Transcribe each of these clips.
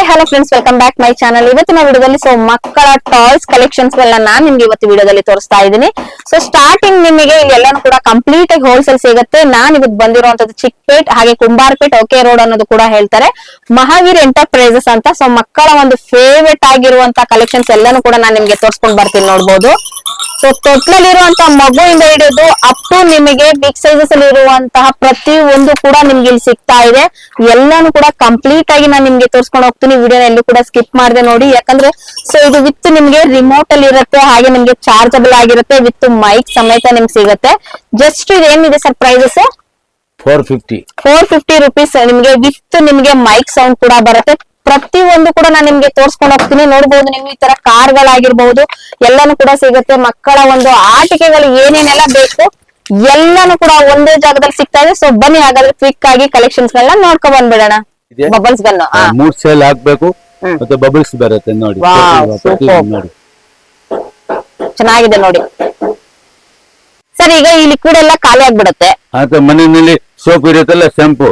Hi hello friends, welcome back my channel. ಇವತ್ತಿನ ವಿಡಿಯೋದಲ್ಲಿ ಮಕ್ಕಳ ಟಾಯ್ಸ್ ಕಲೆಕ್ಷನ್ಸ್ ಗಳನ್ನ ನಾನು ನಿಮ್ಗೆ ಇವತ್ತು ವಿಡಿಯೋದಲ್ಲಿ ತೋರಿಸ್ತಾ ಇದ್ದೀನಿ. ಸ್ಟಾರ್ಟಿಂಗ್ ನಿಮಗೆ ಇಲ್ಲಿ ಎಲ್ಲಾನು ಕೂಡ ಕಂಪ್ಲೀಟ್ ಆಗಿ ಹೋಲ್ಸೇಲ್ ಸಿಗುತ್ತೆ. ನಾನು ಇವತ್ತು ಬಂದಿರುವಂತದ್ದು ಚಿಕ್ಕಪೇಟ್ ಹಾಗೆ ಕುಂಬಾರ್ಪೇಟ್ ಓಕೆ ರೋಡ್ ಅನ್ನೋದು ಕೂಡ ಹೇಳ್ತಾರೆ, ಮಹಾವೀರ್ ಎಂಟರ್ಪ್ರೈಸಸ್ ಅಂತ. ಮಕ್ಕಳ ಒಂದು ಫೇವರೇಟ್ ಆಗಿರುವಂತ ಕಲೆಕ್ಷನ್ಸ್ ಎಲ್ಲಾನು ಕೂಡ ನಾನು ನಿಮ್ಗೆ ತೋರಿಸ್ಕೊಂಡು ಬರ್ತೀನಿ, ನೋಡ್ಬೋದು. ತೊಟ್ಲಲ್ಲಿರುವಂತಹ ಮಗುವಿಂದ ಹಿಡಿದು ಅಪ್ ಟು ನಿಮಗೆ ಬಿಗ್ ಸೈಜಸ್ ಅಲ್ಲಿ ಇರುವಂತಹ ಪ್ರತಿ ಒಂದು ಕೂಡ ನಿಮ್ಗೆ ಇಲ್ಲಿ ಸಿಗ್ತಾ ಇದೆ. ಎಲ್ಲಾನು ಕೂಡ ಕಂಪ್ಲೀಟ್ ಆಗಿ ನಾನು ನಿಮ್ಗೆ ತೋರಿಸ್ಕೊಂಡು ಹೋಗ್ತೀನಿ. ವಿಡಿಯೋನ ಎಲ್ಲೂ ಕೂಡ ಸ್ಕಿಪ್ ಮಾಡದೆ ನೋಡಿ, ಯಾಕಂದ್ರೆ ಇದು ವಿತ್ ನಿಮ್ಗೆ ರಿಮೋಟ್ ಅಲ್ಲಿ ಇರುತ್ತೆ, ಹಾಗೆ ನಿಮ್ಗೆ ಚಾರ್ಜಬಲ್ ಆಗಿರುತ್ತೆ, ವಿತ್ ಮೈಕ್ ಸಮೇತ ನಿಮ್ಗೆ ಸಿಗುತ್ತೆ. ಜಸ್ಟ್ ಇದೇನಿದೆ ಸರ್ ಪ್ರೈಸಸ್ 450 ರುಪೀಸ್ ನಿಮ್ಗೆ ವಿತ್ ನಿಮ್ಗೆ ಮೈಕ್ ಸೌಂಡ್ ಕೂಡ ಬರುತ್ತೆ. ಪ್ರತಿ ಒಂದು ಕೂಡ ನಾನು ನಿಮ್ಗೆ ತೋರ್ಸ್ಕೊಂಡು ಹೋಗ್ತೀನಿ. ನೋಡ್ಬೋದು ನೀವು ಈ ತರ ಕಾರ್ಗಳಾಗಿರ್ಬಹುದು ಎಲ್ಲಾನು ಕೂಡ ಸಿಗುತ್ತೆ. ಮಕ್ಕಳ ಒಂದು ಆಟಿಕೆಗಳು ಏನೇನೆಲ್ಲ ಬೇಕು ಎಲ್ಲಾನು ಕೂಡ ಒಂದೇ ಜಾಗದಲ್ಲಿ ಸಿಗ್ತಾ ಇದೆ. ಬನ್ನಿ ಹಾಗಾದ್ರೆ ಕ್ವಿಕ್ ಆಗಿ ಕಲೆಕ್ಷನ್ಸ್ ಗಳನ್ನ ನೋಡ್ಕೊಂಡ್ ಬಂದ್ಬಿಡೋಣ. ಬಬಲ್ಸ್ ಗನ್ನು 3 ಸೇಲ್ ಹಾಕ್ಬೇಕು, ಮತ್ತೆ ಬಬಲ್ಸ್ ಬರುತ್ತೆ ನೋಡಿ. ಚೆನ್ನಾಗಿದೆ ನೋಡಿ ಸರ್. ಈಗ ಈ ಲಿಕ್ವಿಡ್ ಎಲ್ಲ ಖಾಲಿ ಆಗ್ಬಿಡುತ್ತೆ. ಮನೆಯಲ್ಲಿ ಸೋಪ್ ಇರುತ್ತಲ್ಲ, ಶಾಂಪು,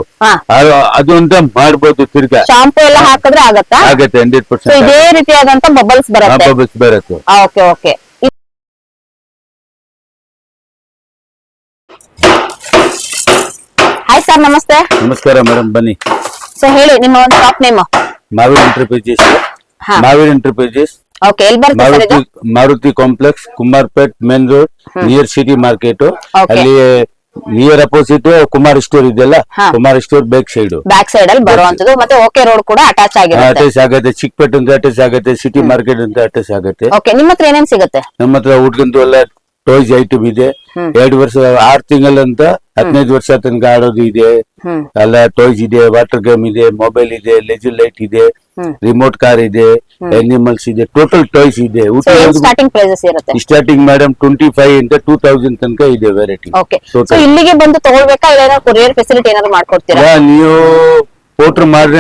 ಅದು ಅಂತ ಮಾಡ್ಬೋದು. ತಿರ್ಗಾ ಶಾಂಪು ಎಲ್ಲ ಹಾಕಿದ್ರೆ ಆಗತ್ತೆ 100%. ಇದೇ ರೀತಿಯಾದಂತ ಬಬಲ್ಸ್ ಬರುತ್ತೆ. Okay okay. ಹಾಯ್ ಸರ್, ನಮಸ್ತೆ. ನಮಸ್ಕಾರ ಮೇಡಮ್, ಬನ್ನಿ. ಹೇಳಿ ನಿಮ್ಮ ಒಂದು shop name. Mahavir enterprises. Okay, ಎಲ್ಲಿ ಬರುತ್ತೆ sir? Maruti complex, Kumarpet main road, near city market. ಅಲ್ಲಿ ನಿಯರ್ ಅಪೋಸಿಟ್ ಕುಮಾರ್ ಸ್ಟೋರ್ ಇದೆಯಲ್ಲ, ಕುಮಾರ್ ಸ್ಟೋರ್ ಬ್ಯಾಕ್ ಸೈಡ್ ಅಲ್ಲಿ ಬರುವಂತದ್ದು. ಮತ್ತೆ ಓಕೆ ರೋಡ್ ಕೂಡ ಅಟ್ಯಾಚ್ ಆಗುತ್ತೆ. ಚಿಕ್ಕಪೇಟೆ ಅಂತ ಅಟ್ಯಾಚ್ ಆಗುತ್ತೆ, ಸಿಟಿ ಮಾರ್ಕೆಟ್ ಅಂತ ಅಟ್ಯಾಚ್ ಆಗುತ್ತೆ. ಓಕೆ, ನಿಮ್ಮ ಹತ್ರ ಏನೇನ್ ಸಿಗುತ್ತೆ? ನಮ್ಮ ಹತ್ರ ಹುಡ್ಗಂದು ಎಲ್ಲ ಟಾಯ್ಸ್ ಐಟಮ್ ಇದೆ. 2 ವರ್ಷ 6 ತಿಂಗಳಂತ 15 ವರ್ಷ ತನಕ ಆಡೋದು ಇದೆ. ಎಲ್ಲ ಟಾಯ್ಸ್ ಇದೆ, ವಾಟರ್ ಗೇಮ್ ಇದೆ, ಮೊಬೈಲ್ ಇದೆ, ಲೆಜರ್ ಲೈಟ್ ಇದೆ, ರಿಮೋಟ್ ಕಾರ್ ಇದೆ, ಅನಿಮಲ್ಸ್ ಇದೆ, ಟೋಟಲ್ ಟಾಯ್ಸ್ ಇದೆ. ಸ್ಟಾರ್ಟಿಂಗ್ ಮೇಡಮ್ 25 ಇಂದ 2000 ತನಕ ಇದೆ ವೆರೈಟಿ. ಇಲ್ಲಿಗೆ ಬಂದು ತಗೊಳ್ಬೇಕಾ, ಇಲ್ಲ ಕೊರಿಯರ್ ಫೆಸಿಲಿಟಿ ಏನಾದ್ರು ಮಾಡ್ಕೊಡ್ತೀರಾ? ನೀವು ಆರ್ಡರ್ ಮಾಡ್ರೆ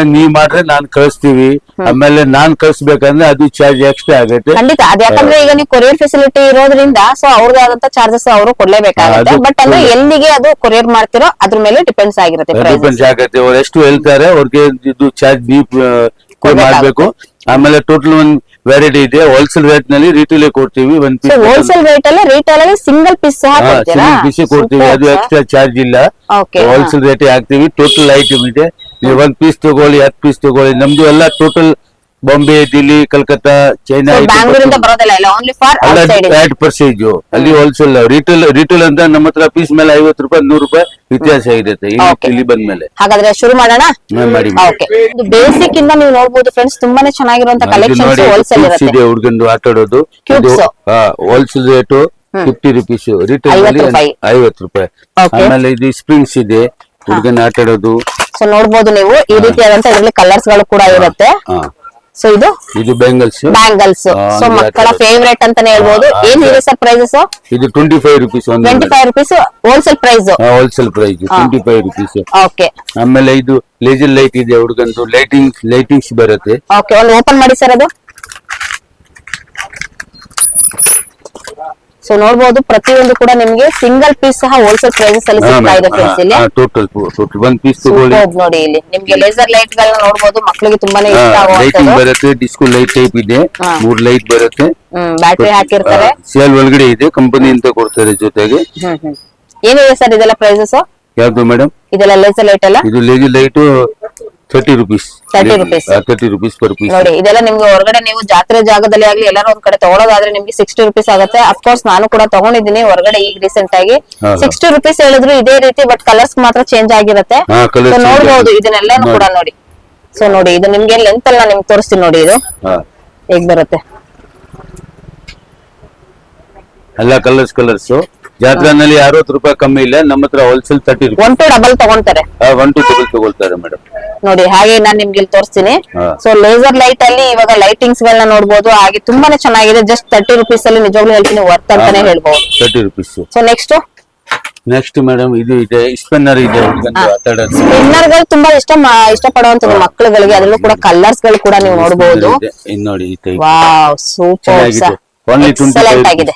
ನಾನ್ ಕಳಿಸ್ತೀವಿ. ಆಮೇಲೆ ನಾನ್ ಕಳಿಸ್ಬೇಕಂದ್ರೆ ಅದು ಚಾರ್ಜ್ ಎಕ್ಸ್ಟ್ರಾ ಆಗುತ್ತೆ. ಖಂಡಿತ ಅದು, ಯಾಕಂದ್ರೆ ಈಗ ನೀವು ಕೊರಿಯರ್ ಫೆಸಿಲಿಟಿ ಇರೋದ್ರಿಂದ ಅವ್ರದ್ದು ಆದಂತ ಚಾರ್ಜಸ್ ಅವರು ಕೊಡ್ಲೇಬೇಕಾಗುತ್ತೆ. ಬಟ್ ಅಂದ್ರೆ ಎಲ್ಲಿಗೆ ಅದು ಕೊರಿಯರ್ ಮಾಡ್ತಿರೋ ಅದ್ರ ಮೇಲೆ ಡಿಪೆಂಡ್ಸ್ ಆಗಿರುತ್ತೆ. ಅವ್ರು ಎಷ್ಟು ಹೇಳ್ತಾರೆ ಅವ್ರಿಗೆ ಇದು ಚಾರ್ಜ್ ಮಾಡ್ಬೇಕು. ಆಮೇಲೆ ಟೋಟಲ್ ಒಂದ್ ವೆರೈಟಿ ಇದೆ. ಹೋಲ್ಸೇಲ್ ರೇಟ್ ನಲ್ಲಿ ರಿಟೇಲ್ ಕೊಡ್ತೀವಿ. ಹೋಲ್ಸೇಲ್ ರೇಟ್ ಅಲ್ಲಿ ರಿಟೇಲ್ ಅಲ್ಲಿ ಸಿಂಗಲ್ ಪೀಸ್ ಕೊಡ್ತೀವಿ, ಅದು ಎಕ್ಸ್ಟ್ರಾ ಚಾರ್ಜ್ ಇಲ್ಲ. ಹೋಲ್ಸೇಲ್ ರೇಟ್ ಹಾಕ್ತಿವಿ. ಟೋಟಲ್ ಐಟಮ್ ಇದೆ. ನೀವು 1 ಪೀಸ್ ತಗೊಳ್ಳಿ, 10 ಪೀಸ್ ತಗೊಳ್ಳಿ. ನಮ್ದು ಎಲ್ಲ ಟೋಟಲ್ ಬಾಂಬೆ, ದಿಲ್ಲಿ, ಕಲ್ಕತ್ತಾ, ಚೈನಾ, ಅಲ್ಲಿ ಹೋಲ್ಸೇಲ್. ರಿಟೇಲ್ ಅಂತ ನಮ್ಮ ಹತ್ರ ಪೀಸ್ ಮೇಲೆ 50 ರೂಪಾಯಿ 100 ರೂಪಾಯಿ ವ್ಯತ್ಯಾಸ ಇರುತ್ತೆ. ಇಲ್ಲಿ ಬಂದ್ಮೇಲೆ ಹಾಗಾದ್ರೆ ಶುರು ಮಾಡೋಣ. ಬೇಸಿಕ್ ಇಂದ ನೀವು ನೋಡಬಹುದು ಫ್ರೆಂಡ್ಸ್, ತುಂಬಾನೇ ಚೆನ್ನಾಗಿರುವಂತ ಕಲೆಕ್ಷನ್ಸ್ ಹೋಲ್ಸೇಲ್ ಇದೆ. ಹುಡುಗಂದು ಆಟ ಆಡೋದು ಹೋಲ್ಸೇಲ್ ರೇಟ್ 50 ರುಪೀಸ್, ರಿಟೇಲ್ ಅಲ್ಲಿ 50 ರೂಪಾಯಿ. ಆಮೇಲೆ ಇದು ಸ್ಪ್ರಿಂಗ್ಸ್ ಇದೆ, ಹುಡುಗನ ಆಟ ಆಡೋದು. ನೋಡಬಹುದು ನೀವು ಈ ರೀತಿಯಾದಂತ ಇದರಲ್ಲಿ ಕಲರ್ಸ್ ಗಳು ಕೂಡ ಇರುತ್ತೆ. ಇದು ಬ್ಯಾಂಗಲ್ಸ್. ಮಕ್ಕಳ ಫೇವರೇಟ್ ಅಂತಾನೆ ಹೇಳ್ಬೋದು. ಏನ್ ಇದೆ ಸರ್ ಪ್ರೈಸಸ್? ಇದು 25 rupees. 25 rupees wholesale price. 25 rupees. Okay. ಆಮೇಲೆ ಇದು ಲೇಸರ್ ಲೈಟ್ ಇದೆ, ಹುಡುಗಂದು ಲೈಟಿಂಗ್ಸ್ ಬರುತ್ತೆ. ಓಕೆ, ಒಂದು ಓಪನ್ ಮಾಡಿ ಸರ್. ಅದು ನೋಡಬಹುದು ಪ್ರತಿಯೊಂದು ಕೂಡ ನಿಮ್ಗೆ ಸಿಂಗಲ್ ಪೀಸ್ ಸಹ ಹೋಲ್ಸೇಲ್ ಪ್ರೈಸಸ್ ಅಲ್ಲಿ ಸಿಗ್ತಾ ಇದೆ ಫ್ರೆಂಡ್ಸ್. ಇಲ್ಲಿ ಟೋಟಲ್ 1 ಪೀಸ್ ತಗೊಳ್ಳಿ. ನೋಡಿ ಇಲ್ಲಿ ನಿಮ್ಗೆ ಲೇಸರ್ ಲೈಟ್ ಗಳನ್ನ ನೋಡಬಹುದು, ಮಕ್ಕಳಿಗೆ ತುಂಬಾನೇ ಇಷ್ಟ ಆಗುವಂತದ್ದು. ಲೈಟಿಂಗ್ ಬರುತ್ತೆ, ಡಿಸ್ಕೋ ಲೈಟ್ ಟೈಪ್ ಇದೆ, 3 ಲೈಟ್ ಬರುತ್ತೆ. ಬ್ಯಾಟರಿ ಹಾಕಿರ್ತಾರೆ. ಸೇಲ್ ಒಳಗಡೆ ಇದೆ, ಕಂಪನಿ ಅಂತ ಕೊಡ್ತಾರೆ ಜೊತೆಗೆ. ಏನಿದೆ ಸರ್ ಇದೆಲ್ಲ ಪ್ರೈಸಸ್? ಯಾವ್ದು ಮೇಡಮ್? ಇದೆಲ್ಲ ಲೇಸರ್ ಲೈಟ್ ಅಲ್ಲ? ಇದು laser light 30 rupees. 30 rupees per piece. ನೋಡಿ ಇದೆಲ್ಲ ನಿಮ್ಗೆ ಹೊರಗಡೆ ನೀವು ಜಾತ್ರೆ ಜಾಗದಲ್ಲಿ ಆಗ್ಲಿ ಎಲ್ಲಾರು ಒಂದ್ ಕಡೆ ತಗೊಳ್ಳೋದಾದ್ರೆ ನಿಮ್ಗೆ 60 ರುಪೀಸ್ ಆಗುತ್ತೆ. ಅಫ್ಕೋರ್ಸ್ ನಾನು ಕೂಡ ತಗೊಂಡಿದ್ದೀನಿ ಹೊರಗಡೆ ಈಗ ರೀಸೆಂಟ್ ಆಗಿ. 60 ರುಪೀಸ್ ಹೇಳಿದ್ರು ಇದೇ ರೀತಿ, ಬಟ್ ಕಲರ್ಸ್ ಮಾತ್ರ ಚೇಂಜ್ ಆಗಿರುತ್ತೆ. ನೋಡ್ಬೋದು ಇದನ್ನೆಲ್ಲಾನು ಕೂಡ ನೋಡಿ. ನೋಡಿ ಇದು ನಿಮ್ಗೆ ಲೆಂತ್ ಎಲ್ಲ ನಿಮ್ಗೆ ತೋರಿಸ್ತೀನಿ ನೋಡಿ. ಇದು ಹೇಗ್ ಬರುತ್ತೆ ಎಲ್ಲ ಕಲರ್ಸ್. ಜಾತ್ರೆನಲ್ಲಿ 60 ರೂಪಾಯಿ ಕಮ್ಮಿ ಇಲ್ಲ, ನಮ್ಮ ಹತ್ರ ಹೋಲ್ಸೇಲ್ 30 ರೂಪಾಯಿ. 1 to double ತಗೊಂತಾರೆ. 1 to double ತಗೊಳ್ತಾರೆ ಮೇಡಮ್. ನೋಡಿ ಹಾಗೆ ನಾನು ನಿಮ್ಗೆ ಇಲ್ಲಿ ತೋರಿಸ್ತೀನಿ. ಲೇಸರ್ ಲೈಟ್ ಅಲ್ಲಿ ಇವಾಗ ಲೈಟಿಂಗ್ಸ್ ಗಳನ್ನ ನೋಡಬಹುದು. ಹಾಗೆ ತುಂಬಾನೇ ಚೆನ್ನಾಗಿದೆ. ಜಸ್ಟ್ 30 ರುಪೀಸ್ ಅಲ್ಲಿ ನಿಜವಾಗ್ಲೂ ಹೇಳ್ತೀನಿ ವರ್ತ್ ಅಂತಾನೆ ಹೇಳ್ಬಹುದು. 30 ರುಪೀಸ್. ನೆಕ್ಸ್ಟ್ ಮೇಡಮ್ ಇದು ಇದೆ, ಸ್ಪಿನ್ನರ್ ಇದೆ. ಸ್ಪಿನ್ನರ್ ಗಳು ತುಂಬಾ ಇಷ್ಟಪಡುವಂತದ್ದು ಮಕ್ಕಳುಗಳಿಗೆ. ಅದರಲ್ಲೂ ಕೂಡ ಕಲರ್ಸ್ ಗಳು ಕೂಡ ನೀವು ನೋಡಬಹುದು. ನೋಡಿ ವಾವ್, ಸೂಪರ್, ಎಕ್ಸಲೆಂಟ್ ಆಗಿದೆ.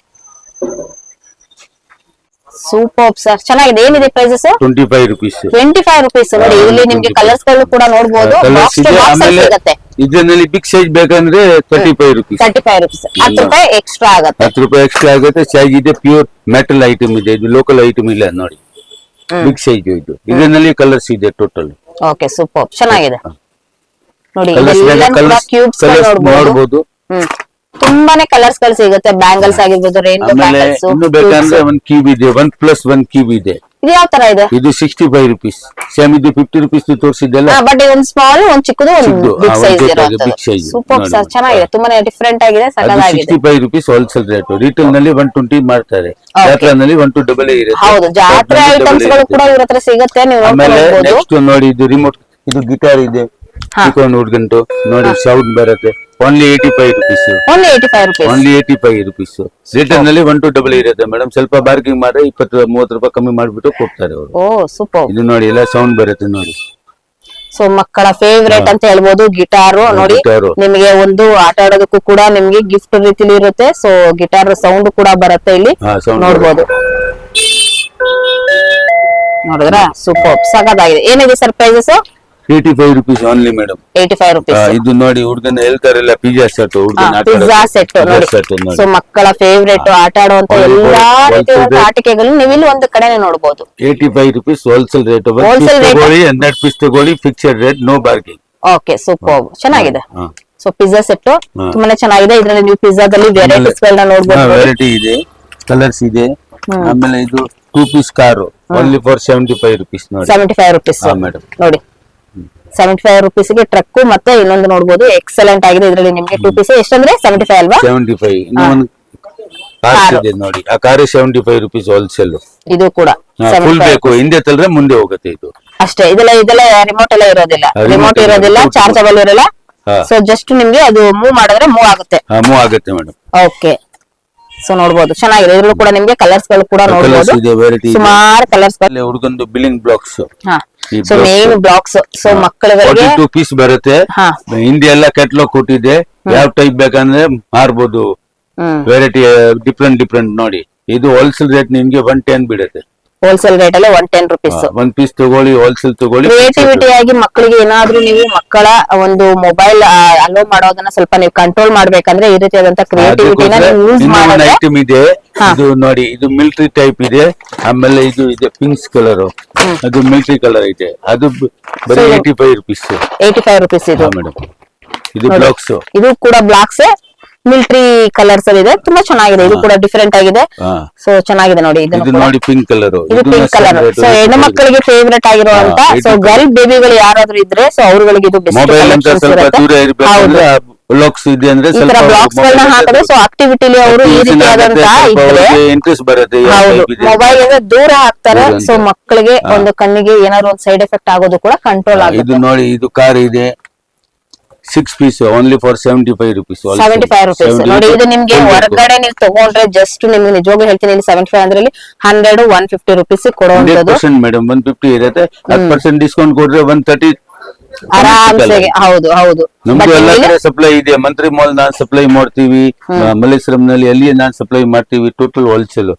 ಸೂಪರ್ ಸರ್, ಚೆನ್ನಾಗಿದೆ. ಏನಿದೆ ಪ್ರೈಸಸ್? 25 rupees. 25 rupees. ನೋಡಿ ಇಲ್ಲಿ ನಿಮ್ಗೆ ಕಲರ್ಸ್ ಗಳು ಕೂಡ ನೋಡಬಹುದು. ಕಲರ್ಸ್ ಇದೆ. ಆಮೇಲೆ ಸಿಗುತ್ತೆ. ಇದರಲ್ಲಿ ಬಿಗ್ ಸೈಜ್ ಬೇಕಂದ್ರೆ 35 rupees. 35 rupees. 10 ರೂಪಾಯಿ ಎಕ್ಸ್ಟ್ರಾ ಆಗುತ್ತೆ. 10 ರೂಪಾಯಿ ಎಕ್ಸ್ಟ್ರಾ ಆಗುತ್ತೆ. ಸೈಜ್ ಇದೆ, ಪ್ಯೂರ್ ಮೆಟಲ್ ಐಟಮ್ ಇದೆ, ಇದು ಲೋಕಲ್ ಐಟಮ್ ಇಲ್ಲ ನೋಡಿ. ಬಿಗ್ ಸೈಜ್ ಇದು. ಇದರಲ್ಲಿ ಕಲರ್ಸ್ ಇದೆ ಟೋಟಲ್. ಓಕೆ, ಸೂಪರ್, ಚೆನ್ನಾಗಿದೆ ನೋಡಿ. ಕಲರ್ಸ್ ಕ್ಯೂಬ್ಸ್ ನೋಡಬಹುದು. ತುಂಬಾನೇ ಕಲರ್ಸ್ ಗಳು ಸಿಗುತ್ತೆ. ಬ್ಯಾಂಗಲ್ಸ್ ಆಗಿರ್ಬೋದು, ರೈನ್ಬೋ ಆಮೇಲೆ ಬ್ಯಾಂಗಲ್ಸ್. ಇನ್ನು ಬೇಕಂದ್ರೆ ಒಂದ್ ಕ್ಯೂಬ್ ಇದೆ, 1+1 ಕ್ಯೂಬ್ ಇದೆ. ಇದು ಯಾವ ತರ ಇದೆ? ಇದು 65 rupees. ಸೇಮ್ ಇದು 50 rupees ತೋರಿಸಿದ್ದೆಲ್ಲ. ಬಟ್ ಒಂದ್ ಸ್ಮಾಲ್, ಒಂದ್ ಚಿಕ್ಕದು, ಒಂದ್ big size big size. Super sir, ಚೆನ್ನಾಗಿದೆ. ತುಂಬಾನೇ ಡಿಫ್ರೆಂಟ್ ಆಗಿದೆ, ಸಕ್ಕತ್ತಾಗಿದೆ. 65 rupees ಹೋಲ್ಸೇಲ್ ರೇಟ್. ರಿಟೇಲ್ ನಲ್ಲಿ 120 ಮಾಡ್ತಾರೆ. ಜಾತ್ರೆನಲ್ಲಿ 120 ಇರುತ್ತೆ. ಹೌದು, ಜಾತ್ರೆ ಐಟಮ್ಸ್ ಗಳು ಕೂಡ ಇವ್ರ ಹತ್ರ ಸಿಗುತ್ತೆ. ನೀವು ಆಮೇಲೆ ನೋಡ್ಬೋದು. ನೆಕ್ಸ್ಟ್ ನೋಡಿ, ಇದು ರಿಮೋಟ್, ಇದು ಗಿಟಾರ್ ಇದೆ, ಚಿಕ್ಕೊಂಡ್ ಹುಡ್ಗಂಟು ನೋಡಿ, ಸೌಂಡ್ ಬರುತ್ತೆ. Only 85 rupees. Only 85 rupees. Only 85 rupees. Retail ನಲ್ಲಿ 120 ಇರುತ್ತೆ ಮೇಡಮ್. ಸ್ವಲ್ಪ ಬಾರ್ಗಿಂಗ್ ಮಾಡಿ 20-30 ರೂಪಾಯಿ ಕಮ್ಮಿ ಮಾಡ್ಬಿಟ್ಟು ಕೊಡ್ತಾರೆ ಅವರು. ಓ ಸೂಪರ್. ಇದು ನೋಡಿ, ಎಲ್ಲ ಸೌಂಡ್ ಬರುತ್ತೆ ನೋಡಿ. ಸೊ ಮಕ್ಕಳ ಫೇವ್ರೇಟ್ ಅಂತ ಹೇಳ್ಬೋದು ಗಿಟಾರು. ನೋಡಿ ಗಿಟಾರು. ನಿಮಗೆ ಒಂದು ಆಟ ಆಡೋದಕ್ಕೂ ಕೂಡ ನಿಮ್ಗೆ ಗಿಫ್ಟ್ ರೀತಿಲಿ ಇರುತ್ತೆ. ಸೊ ಗಿಟಾರ್ ಸೌಂಡ್ ಕೂಡ ಬರುತ್ತೆ ಇಲ್ಲಿ ನೋಡ್ಬೋದು. ನೋಡಿದ್ರ ಸೂಪರ್, ಸಖತ್ತಾಗಿದೆ. ಏನಿದೆ sir prices? 85 rupees only madam. 85 rupees. ಇದು ನೋಡಿ, ಹುಡುಗನ ಹೇಳ್ತಾರಲ್ಲ ಪಿಜ್ಜಾ ಸೆಟ್, ಪಿಜ್ಜಾ ಸೆಟ್ ನೋಡಿ. ಸೊ ಮಕ್ಕಳ ಫೇವ್ರೇಟ್, ಆಟ ಆಡುವಂತ ಎಲ್ಲಾ ರೀತಿಯ ಆಟಿಕೆಗಳು ನೀವು ಇಲ್ಲಿ ಒಂದು ಕಡೆನೆ ನೋಡಬಹುದು. 85 rupees ಹೋಲ್ಸೇಲ್ ರೇಟ್. ತಗೊಳ್ಳಿ, 12 ಪೀಸ್ ತಗೊಳ್ಳಿ, fixed rate, no bargaining. Okay, super, ಚೆನ್ನಾಗಿದೆ. ಸೊ ಪಿಜ್ಜಾ ಸೆಟ್ ತುಂಬಾನೇ ಚೆನ್ನಾಗಿದೆ. ಇದ್ರಲ್ಲಿ ನೀವು ಪಿಜ್ಜಾದಲ್ಲಿ ವೆರೈಟೀಸ್ ಗಳನ್ನ ನೋಡಬಹುದು. ವೆರೈಟಿ ಇದೆ, ಕಲರ್ಸ್ ಇದೆ. ಆಮೇಲೆ ಇದು 2 piece car, only for 75 rupees ನೋಡಿ. 75 rupees ಮೇಡಮ್ ನೋಡಿ. 75 rupees ಗೆ ಟ್ರಕ್ ಮತ್ತೆ ಇನ್ನೊಂದು ನೋಡಬಹುದು. ಎಕ್ಸಲೆಂಟ್ ಆಗಿದೆ. ಇದರಲ್ಲಿ ನಿಮ್ಗೆ 2 ಪೀಸ್ ಎಷ್ಟಂದ್ರೆ 75 ಅಲ್ವಾ? 75. ಇನ್ನೊಂದು ಕಾರ್ ಇದೆ ನೋಡಿ, ಆ ಕಾರ್ 75 rupees ಹೋಲ್ಸೇಲ್. ಇದು ಕೂಡ ಫುಲ್ ಬೇಕು, ಹಿಂದೆ ತಳ್ರೆ ಮುಂದೆ ಹೋಗುತ್ತೆ ಇದು ಅಷ್ಟೇ. ಇದೆಲ್ಲ ರಿಮೋಟ್ ಎಲ್ಲ ಇರೋದಿಲ್ಲ, ರಿಮೋಟ್ ಇರೋದಿಲ್ಲ, ಚಾರ್ಜಬಲ್ ಇರಲ್ಲ. ಸೊ ಜಸ್ಟ್ ನಿಮ್ಗೆ ಅದು ಮೂವ್ ಮಾಡಿದ್ರೆ ಮೂವ್ ಆಗುತ್ತೆ. ಮೂವ್ ಆಗುತ್ತೆ ಮೇಡಮ್. ಓಕೆ, ಸೊ ನೋಡಬಹುದು, ಚೆನ್ನಾಗಿದೆ. ಇದ್ರಲ್ಲೂ ಕೂಡ ನಿಮ್ಗೆ ಕಲರ್ಸ್ ಗಳು ಕೂಡ ನೋಡಬಹುದು. ಸುಮಾರು ಕಲರ್ಸ್. ಹುಡುಗಂದು building blocks, so main blocks. So ಮಕ್ಕಳಿಗೆ 2 piece ಬರುತ್ತೆ. ಹಿಂದೆ ಎಲ್ಲ ಕೆಟ್ಲಾಗ್ ಕೊಟ್ಟಿದೆ, ಯಾವ ಟೈಪ್ ಬೇಕಂದ್ರೆ ಮಾರ್ಬೋದು. ವೆರೈಟಿ ಡಿಫ್ರೆಂಟ್ ನೋಡಿ. ಇದು ಹೋಲ್ಸೇಲ್ ರೇಟ್ ನಿಮ್ಗೆ 110 ಬಿಡುತ್ತೆ. ಹೋಲ್ಸೇಲ್ ರೇಟ್ ಅಲ್ಲಿ 110 rupees. 1 piece ತಗೊಳ್ಳಿ, ಹೋಲ್ಸೇಲ್ ತಗೊಳ್ಳಿ. ಕ್ರಿಯೇಟಿವಿಟಿ ಆಗಿ ಮಕ್ಕಳಿಗೆ ಏನಾದ್ರೂ ನೀವು ಮಕ್ಕಳ ಒಂದು ಮೊಬೈಲ್ ಅಲೋ ಮಾಡೋದನ್ನ ಸ್ವಲ್ಪ ನೀವು ಕಂಟ್ರೋಲ್ ಮಾಡ್ಬೇಕಂದ್ರೆ ಈ ರೀತಿಯಾದಂತ ಕ್ರಿಯೇಟಿವಿಟಿನ ಯೂಸ್ ಮಾಡಿದ್ರೆ. ಐಟಮ್ ಇದೆ, ಇದು ನೋಡಿ, ಇದು ಮಿಲಿಟರಿ ಟೈಪ್ ಇದೆ. ಆಮೇಲೆ ಇದು ಇದೆ ಪಿಂಕ್ಸ್ ಕಲರ್, ಅದು ಮಿಲಿಟರಿ ಕಲರ್ ಇದೆ. ಅದು ಬರೀ 85 rupees. 85 rupees ಇದು ಮೇಡಮ್. ಇದು ಬ್ಲಾಕ್ಸ್, ಇದು ಕೂಡ ಬ್ಲಾಕ್ಸ್ ಮಿಲಿಟರಿ ಕಲರ್ಸ್ ಅಲ್ಲಿ ಇದೆ. ತುಂಬಾ ಚೆನ್ನಾಗಿದೆ. ಇದು ಕೂಡ ಡಿಫರೆಂಟ್ ಆಗಿದೆ. ಸೊ ಚೆನ್ನಾಗಿದೆ ನೋಡಿ. ಇದು ನೋಡಿ, ಪಿಂಕ್ ಕಲರ್. ಇದು ಪಿಂಕ್ ಕಲರ್. ಸೊ ಹೆಣ್ಣು ಮಕ್ಕಳಿಗೆ ಫೇವರೇಟ್ ಆಗಿರುವಂತ, ಸೊ ಗರ್ಲ್ ಬೇಬಿಗಳು ಯಾರಾದ್ರೂ ಇದ್ರೆ ಸೊ ಅವ್ರಗಳಿಗೆ ಇದು ಬೆಸ್ಟ್ ಕಲೆಕ್ಷನ್ಸ್ ಇರುತ್ತೆ. ಬ್ಲಾಕ್ಸ್ ಇದೆ ಅಂದ್ರೆ ಈ ತರ ಬ್ಲಾಕ್ಸ್ ಗಳನ್ನ ಹಾಕಿದ್ರೆ ಸೊ ಆಕ್ಟಿವಿಟಿಲಿ ಅವರು ಈ ರೀತಿಯಾದಂತ ಇದ್ರೆ ಇಂಟ್ರೆಸ್ಟ್ ಬರುತ್ತೆ. ಮೊಬೈಲ್ ಇಂದ ದೂರ ಹಾಕ್ತಾರೆ. ಸೊ ಮಕ್ಕಳಿಗೆ ಒಂದು ಕಣ್ಣಿಗೆ ಏನಾದ್ರು ಒಂದು ಸೈಡ್ ಎಫೆಕ್ಟ್ ಆಗೋದು ಕೂಡ ಕಂಟ್ರೋಲ್ ಆಗುತ್ತೆ. ಇದು ನೋಡಿ, ಇದು ಕಾರ್ ಇದೆ, 6 piece only for 75 rupees. 75 rupees ನೋಡಿ. ಇದು ನಿಮ್ಗೆ ಹೊರಗಡೆ ನೀವು ತಗೊಂಡ್ರೆ ಜಸ್ಟ್ ನಿಮ್ಗೆ ನಿಜವಾಗ್ಲೂ ಹೇಳ್ತೀನಿ, ಇಲ್ಲಿ 75 ಅಂದ್ರೆ 100 150 rupees ಕೊಡುವಂತದ್ದು ಮೇಡಮ್. 150 ಇರುತ್ತೆ, 10% ಡಿಸ್ಕೌಂಟ್ ಕೊಡ್ರೆ 130 ಆರಾಮ್ಸೆ. ಹೌದು ನಮ್ದು ಎಲ್ಲ ಕಡೆ ಸಪ್ಲೈ ಇದೆ. ಮಂತ್ರಿ ಮಾಲ್ ನಾನ್ ಸಪ್ಲೈ ಮಾಡ್ತೀವಿ, ಮಲ್ಲೇಶ್ವರಂ ನಲ್ಲಿ ಅಲ್ಲಿ ನಾನ್ ಸಪ್ಲೈ ಮಾಡ್ತೀವಿ, ಟೋಟಲ್ ಹೋಲ್ಸೇಲ್.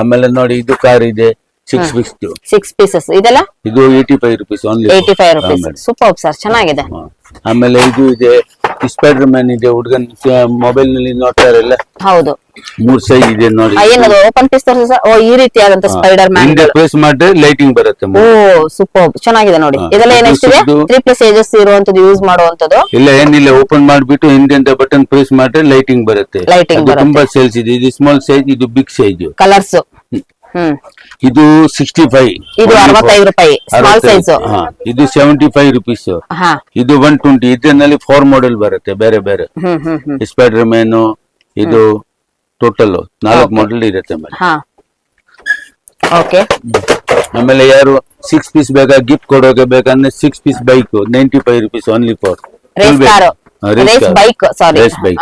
ಆಮೇಲೆ ನೋಡಿ, ಇದು ಕಾರ್ ಇದೆ 6 pieces. ಇದೆಲ್ಲ ಇದು 85 rupees only. 85 rupees. Super sir, ಚೆನ್ನಾಗಿದೆ. ಆಮೇಲೆ ಇದು ಇದೆ, ಸ್ಪೈಡರ್ ಮ್ಯಾನ್ ಇದೆ, ಹುಡುಗನ್ ಮೊಬೈಲ್ ನಲ್ಲಿ ನೋಡ್ತಾರಲ್ಲ. ಹೌದು, 3 ಸೈಜ್ ಇದೆ ನೋಡಿ. ಏನದು ಓಪನ್ ಪೀಸ್ ತೋರಿಸಿ ಸರ್. ಓ, ಈ ರೀತಿಯಾದಂತ ಸ್ಪೈಡರ್ ಮ್ಯಾನ್ ಹಿಂದೆ ಪ್ರೆಸ್ ಮಾಡಿದ್ರೆ ಲೈಟಿಂಗ್ ಬರುತ್ತೆ. ಓ ಸೂಪರ್, ಚೆನ್ನಾಗಿದೆ ನೋಡಿ. ಇದೆಲ್ಲ ಏನೆಷ್ಟಿದೆ? 3+ ಏಜಸ್ ಇರುವಂತದ್ದು ಯೂಸ್ ಮಾಡುವಂತದ್ದು. ಇಲ್ಲ, ಏನಿಲ್ಲ, ಓಪನ್ ಮಾಡ್ಬಿಟ್ಟು ಹಿಂದೆ ಬಟನ್ ಪ್ರೆಸ್ ಮಾಡಿದ್ರೆ ಲೈಟಿಂಗ್ ಬರುತ್ತೆ. ತುಂಬಾ ಸೇಲ್ಸ್ ಇದೆ. ಇದು ಸ್ಮಾಲ್ ಸೈಜ್, ಇದು ಬಿಗ್ ಸೈಜ್. ಕಲರ್ಸ್ ಇದು 65. ಇದು 65 ರೂಪಾಯಿ ಸ್ಮಾಲ್ ಸೈಜ್. ಇದು 75 rupees. ಇದು 120. ಇದರಲ್ಲಿ 4 ಮಾಡೆಲ್ ಬರುತ್ತೆ, ಬೇರೆ ಬೇರೆ. ಸ್ಪೈಡರ್ ಮ್ಯಾನ್ ಇದು ಟೋಟಲ್ 4 ಮಾಡೆಲ್ ಇರುತ್ತೆ ಮೇಡಮ್. ಆಮೇಲೆ ಯಾರು 6 piece ಬೇಕಾ ಗಿಫ್ಟ್ ಕೊಡೋಕೆ ಬೇಕಂದ್ರೆ 6 piece bike 95 rupees only for race bike.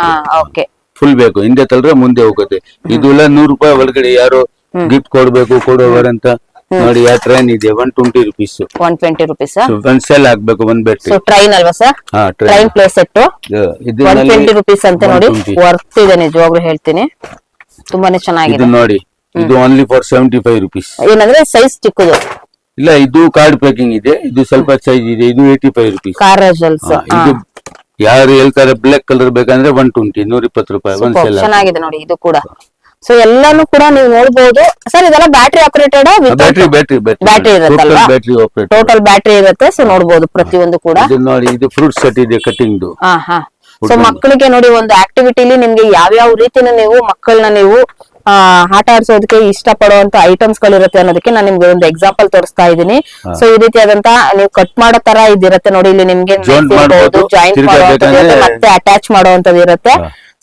Full ಬೇಕು, ಹಿಂದೆ ತಳ್ರೆ ಮುಂದೆ ಹೋಗುತ್ತೆ. ಇದೆಲ್ಲ 100 ರೂಪಾಯಿ ಒಳಗಡೆ. ಯಾರು ಗಿಫ್ಟ್ ಕೊಡ್ಬೇಕು ಕೊಡೋವರಂತ ನೋಡಿ, ಆ ಟ್ರೈನ್ ಇದೆ 120 rupees. 120 rupees. ಒಂದ್ ಸೆಲ್ ಹಾಕ್ಬೇಕು, ಒಂದ್ ಬೆಟ್ರಿ. ಟ್ರೈನ್ ಅಲ್ವಾ sir? Train play set 120 rupees ಅಂತ ನೋಡಿ. ವರ್ತ್ ಇದೆ, ನಿಜವಾಗ್ಲೂ ಹೇಳ್ತೀನಿ, ತುಂಬಾನೇ ಚೆನ್ನಾಗಿದೆ. ಇದು ನೋಡಿ, ಇದು ಓನ್ಲಿ ಫಾರ್ 75 rupees. ಏನಂದ್ರೆ ಸೈಜ್ ಚಿಕ್ಕದು. ಇಲ್ಲ, ಇದು ಕಾರ್ಡ್ ಪ್ಯಾಕಿಂಗ್ ಇದೆ, ಇದು ಸ್ವಲ್ಪ ಸೈಜ್ ಇದೆ, ಇದು 85 rupees. ಕಾರಜಲ್ಸ್ ಇದು ಯಾರು ಹೇಳ್ತಾರೆ ಬ್ಲಾಕ್ ಕಲರ್ ಬೇಕಂದ್ರೆ 120, 120 ರೂಪಾಯಿ ಒಂದ್ ಸೆಲ್. ಚೆನ್ನಾಗಿದೆ ನೋಡಿ ಇದು ಕೂಡ. ಸೊ ಎಲ್ಲಾನು ಕೂಡ ನೀವು ನೋಡಬಹುದು ಸರ್. ಇದೆಲ್ಲ ಬ್ಯಾಟರಿ ಆಪರೇಟೆಡ್, ಬ್ಯಾಟರಿ ಇರುತ್ತಲ್ವಾ, ಟೋಟಲ್ ಬ್ಯಾಟರಿ ಇರುತ್ತೆ. ಸೊ ನೋಡಬಹುದು ಪ್ರತಿಯೊಂದು ಕೂಡ. ನೋಡಿ ಇದು ಫ್ರೂಟ್ ಸೆಟ್ ಇದೆ ಕಟಿಂಗ್. ಸೊ ಮಕ್ಕಳಿಗೆ ನೋಡಿ ಒಂದು ಆಕ್ಟಿವಿಟಿಲಿ ನಿಮ್ಗೆ ಯಾವ್ಯಾವ ರೀತಿನ ನೀವು ಮಕ್ಕಳನ್ನ ನೀವು ಆಟ ಆಡ್ಸೋದಕ್ಕೆ ಇಷ್ಟ ಪಡುವಂತ ಐಟಮ್ಸ್ ಗಳಿರುತ್ತೆ ಅನ್ನೋದಕ್ಕೆ ನಾನು ನಿಮ್ಗೆ ಒಂದು ಎಕ್ಸಾಂಪಲ್ ತೋರಿಸ್ತಾ ಇದ್ದೀನಿ. ಸೊ ಈ ರೀತಿಯಾದಂತ ನೀವು ಕಟ್ ಮಾಡೋ ತರ ಇದಿರುತ್ತೆ ನೋಡಿ. ಇಲ್ಲಿ ನಿಮ್ಗೆ ಜಾಯಿಂಟ್ ಮಾಡುವಂತದ್ದು ಮತ್ತೆ ಅಟ್ಯಾಚ್ ಮಾಡುವಂತದ್ದು ಇರುತ್ತೆ.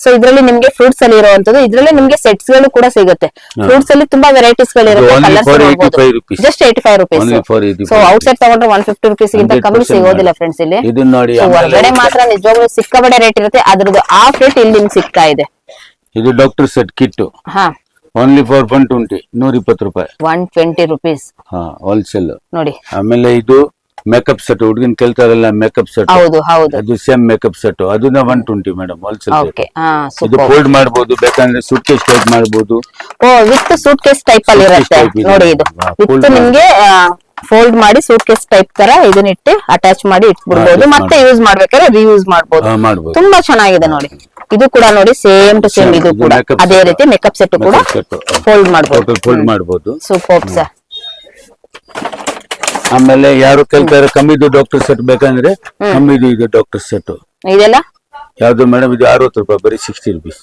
ಸೊ ಇದ್ರಲ್ಲಿ ನಿಮ್ಗೆ ಫ್ರೂಟ್ಸ್ ಅಲ್ಲಿ ಇರುವಂತದ್ದು, ಇದ್ರಲ್ಲಿ ನಿಮ್ಗೆ ಸೆಟ್ಸ್ ಗಳು ಕೂಡ ಸಿಗುತ್ತೆ. ಫ್ರೂಟ್ಸ್ ಅಲ್ಲಿ ತುಂಬಾ ವೆರೈಟೀಸ್ ಗಳಿರುತ್ತೆ. Just 85 rupees. So outside ತಗೊಂಡ್ರೆ 150 rupees ಗಿಂತ ಕಮ್ಮಿ ಸಿಗೋದಿಲ್ಲ ಫ್ರೆಂಡ್ಸ್ ಇಲ್ಲಿ. ಹೊರಗಡೆ ಮಾತ್ರ ನಿಜವಾಗ್ಲೂ ಸಿಕ್ಕಾಬಡೆ ರೇಟ್ ಇರುತ್ತೆ, ಅದ್ರದ್ದು ಆಫ್ ರೇಟ್ ಇಲ್ಲಿ ನಿಮ್ಗೆ ಸಿಗ್ತಾ ಇದೆ. ಇದು doctor set kit only for 120, 120 ರೂಪಾಯಿ. 120 rupees ಹೋಲ್ಸೇಲ್ ನೋಡಿ. ಆಮೇಲೆ ಇದು ಮೇಕಪ್ ಸೆಟ್, ಹುಡುಗಿನ ಕೇಳ್ತಾರಲ್ಲ ಮೇಕಪ್ ಸೆಟ್, ಅದು ಸೇಮ್ ಮೇಕಪ್ ಸೆಟ್, ಅದನ್ನ 120 ಮೇಡಮ್ ಹೋಲ್ಸೇಲ್. ಇದು ಫೋಲ್ಡ್ ಮಾಡಬಹುದು, ಬೇಕಂದ್ರೆ ಸೂಟ್ ಕೇಸ್ ಟೈಪ್ ಮಾಡಬಹುದು. ವಿತ್ ಸೂಟ್ ಕೇಸ್ ಟೈಪ್ ಅಲ್ಲಿ ಇರುತ್ತೆ ನೋಡಿ. ಇದು ವಿತ್ ನಿಮ್ಗೆ ಫೋಲ್ಡ್ ಮಾಡಿ ಸೂಟ್ ಕೇಸ್ ಟೈಪ್ ತರ ಇದನ್ನ ಇಟ್ಟು ಅಟ್ಯಾಚ್ ಮಾಡಿ ಇಟ್ಬಿಡ್ಬೋದು. ಮತ್ತೆ ಯೂಸ್ ಮಾಡ್ಬೇಕಾದ್ರೆ ರೀಯೂಸ್ ಮಾಡಬಹುದು. ತುಂಬಾ ಚೆನ್ನಾಗಿದೆ ನೋಡಿ. ಇದು ಕೂಡ ನೋಡಿ ಸೇಮ್ ಟು ಸೇಮ್, ಇದು ಕೂಡ ಅದೇ ರೀತಿ ಮೇಕಪ್ ಸೆಟ್ ಕೂಡ ಫೋಲ್ಡ್ ಮಾಡಬಹುದು. Super sir. ಆಮೇಲೆ ಯಾರು ಕೇಳ್ತಾರೆ ಕಮ್ಮಿದು ಡಾಕ್ಟರ್ ಸೆಟ್ ಬೇಕಂದ್ರೆ ಕಮ್ಮಿದು ಇದು ಡಾಕ್ಟರ್ ಸೆಟ್. ಇದೆಲ್ಲ ಯಾವ್ದು ಮೇಡಮ್? ಇದು 60 ರೂಪಾಯಿ, ಬರೀ 60 rupees.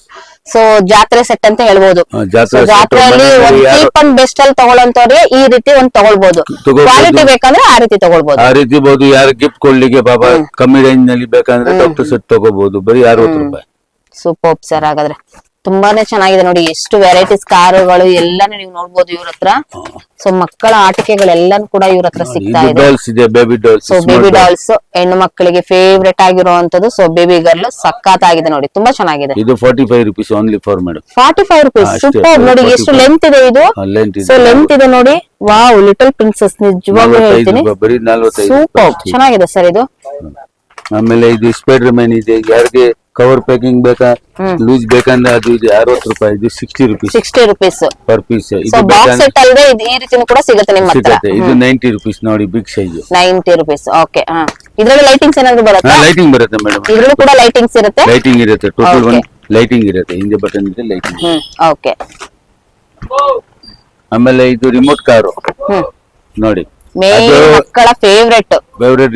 ಸೊ ಜಾತ್ರೆ ಸೆಟ್ ಅಂತ ಹೇಳ್ಬೋದು. ಜಾತ್ರೆಯಲ್ಲಿ ಒಂದು ಚೀಪ್ ಅಂಡ್ ಬೆಸ್ಟ್ ಅಲ್ಲಿ ತಗೊಳ್ಳೋಂತವ್ರಿಗೆ ಈ ರೀತಿ ಒಂದು ತಗೊಳ್ಬಹುದು. ಕ್ವಾಲಿಟಿ ಬೇಕಂದ್ರೆ ಆ ರೀತಿ ತಗೊಳ್ಬಹುದು. ಆ ರೀತಿ ಬಹುದು. ಯಾರು ಗಿಫ್ಟ್ ಕೊಡ್ಲಿಕ್ಕೆ ಬಾಬಾ ಕಮ್ಮಿ ರೇಂಜ್ ನಲ್ಲಿ ಬೇಕಂದ್ರೆ ಡಾಕ್ಟರ್ ಸೆಟ್ ತಗೋಬಹುದು, ಬರೀ 60 ರೂಪಾಯಿ. Super sir. ಹಾಗಾದ್ರೆ ತುಂಬಾನೇ ಚೆನ್ನಾಗಿದೆ ನೋಡಿ. ಎಷ್ಟು ವೆರೈಟೀಸ್ ಕಾರುಗಳು ಎಲ್ಲಾನು ನೀವು ನೋಡ್ಬೋದು ಇವ್ರ ಹತ್ರ. ಸೊ ಮಕ್ಕಳ ಆಟಿಕೆಗಳೆಲ್ಲಾನು ಕೂಡ ಇವ್ರ ಹತ್ರ ಸಿಗ್ತಾ ಇದೆ. ಸೊ ಬೇಬಿ ಡಾಲ್ಸ್ ಹೆಣ್ಣು ಮಕ್ಕಳಿಗೆ ಫೇವ್ರೆಟ್ ಆಗಿರುವಂತದ್ದು. ಸೊ ಬೇಬಿ ಗರ್ಲ್ ಸಖತ್ತಾಗಿದೆ ನೋಡಿ, ತುಂಬಾ ಚೆನ್ನಾಗಿದೆ. ಇದು 45 rupees only for madam. 45 rupees. Super ನೋಡಿ, ಎಷ್ಟು ಲೆಂತ್ ಇದೆ ಇದು. ಸೊ ಲೆಂತ್ ಇದೆ ನೋಡಿ. ವಾವ್, ಲಿಟಲ್ ಪ್ರಿನ್ಸೆಸ್ ನಿಜವಾಗ್ಲೂ ಹೇಳ್ತೀನಿ, ಸೂಪರ್ ಚೆನ್ನಾಗಿದೆ ಸರ್ ಇದು. ಆಮೇಲೆ ಇದು ಸ್ಪೈಡರ್ ಮ್ಯಾನ್ ಇದೆ. ಯಾರಿಗೆ ಕವರ್ ಪ್ಯಾಕಿಂಗ್ ಬೇಕಾ, ಲೂಸ್ ಬೇಕಂದ್ರೆ ಅದು ಇದೆ 60 ರೂಪಾಯಿ. ಇದು 60 rupees ಪರ್ ಪೀಸ್. ಇದು ಬಾಕ್ಸ್ ಸೆಟ್ ಅಲ್ಲದೆ ಈ ರೀತಿನೂ ಕೂಡ ಸಿಗುತ್ತೆ ನಿಮ್ಮ ಹತ್ರ. ಇದು 90 rupees ನೋಡಿ, ಬಿಗ್ ಸೈಜ್ 90 rupees. ಓಕೆ. ಇದ್ರಲ್ಲಿ ಲೈಟಿಂಗ್ಸ್ ಏನಾದ್ರು ಬರುತ್ತಾ? ಲೈಟಿಂಗ್ ಬರುತ್ತೆ ಮೇಡಮ್. ಇದ್ರಲ್ಲೂ ಕೂಡ ಲೈಟಿಂಗ್ಸ್ ಇರುತ್ತೆ. ಲೈಟಿಂಗ್ ಇರುತ್ತೆ, ಟೋಟಲ್ ಒಂದು ಲೈಟಿಂಗ್ ಇರುತ್ತೆ. ಹಿಂದೆ ಬಟನ್ ಇದೆ, ಲೈಟಿಂಗ್. ಓಕೆ. ಆಮೇಲೆ ಇದು ರಿಮೋಟ್ ಕಾರು ನೋಡಿ, ಮಕ್ಕಳ ಫೇವ್ರೆಟ್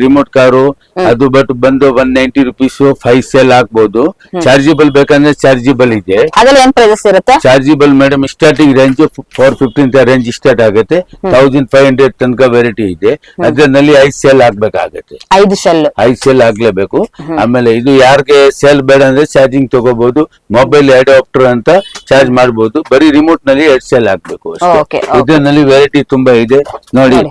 ರಿಮೋಟ್ ಕಾರು. ಅದು ಬಟ್ ಬಂದು 190 rupees 5 ಸೆಲ್ ಹಾಕ್ಬಹುದು. ಚಾರ್ಜಬಲ್ ಬೇಕಂದ್ರೆ ಚಾರ್ಜಬಲ್ ಇದೆ. ಅದ್ರಲ್ಲಿ ಏನ್ ಪ್ರೈಸಸ್ ಇರುತ್ತೆ? Chargeable madam starting range 415 range start ಆಗುತ್ತೆ. 1500 ತನಕ ವೆರೈಟಿ ಇದೆ. ಅದ್ರಲ್ಲಿ 5 ಸೆಲ್ ಹಾಕ್ಬೇಕಾಗತ್ತೆ. 5 ಸೆಲ್ ಆಗ್ಲೇಬೇಕು. ಆಮೇಲೆ ಇದು ಯಾರಿಗೆ ಸೆಲ್ ಬೇಡ ಅಂದ್ರೆ ಚಾರ್ಜಿಂಗ್ ತಗೋಬಹುದು. ಮೊಬೈಲ್ ಅಡಾಪ್ಟರ್ ಅಂತ ಚಾರ್ಜ್ ಮಾಡಬಹುದು. ಬರೀ ರಿಮೋಟ್ ನಲ್ಲಿ 2 ಸೆಲ್ ಹಾಕ್ಬೇಕು ಅಷ್ಟೇ. ಇದರಲ್ಲಿ ವೆರೈಟಿ ತುಂಬಾ ಇದೆ ನೋಡಿ.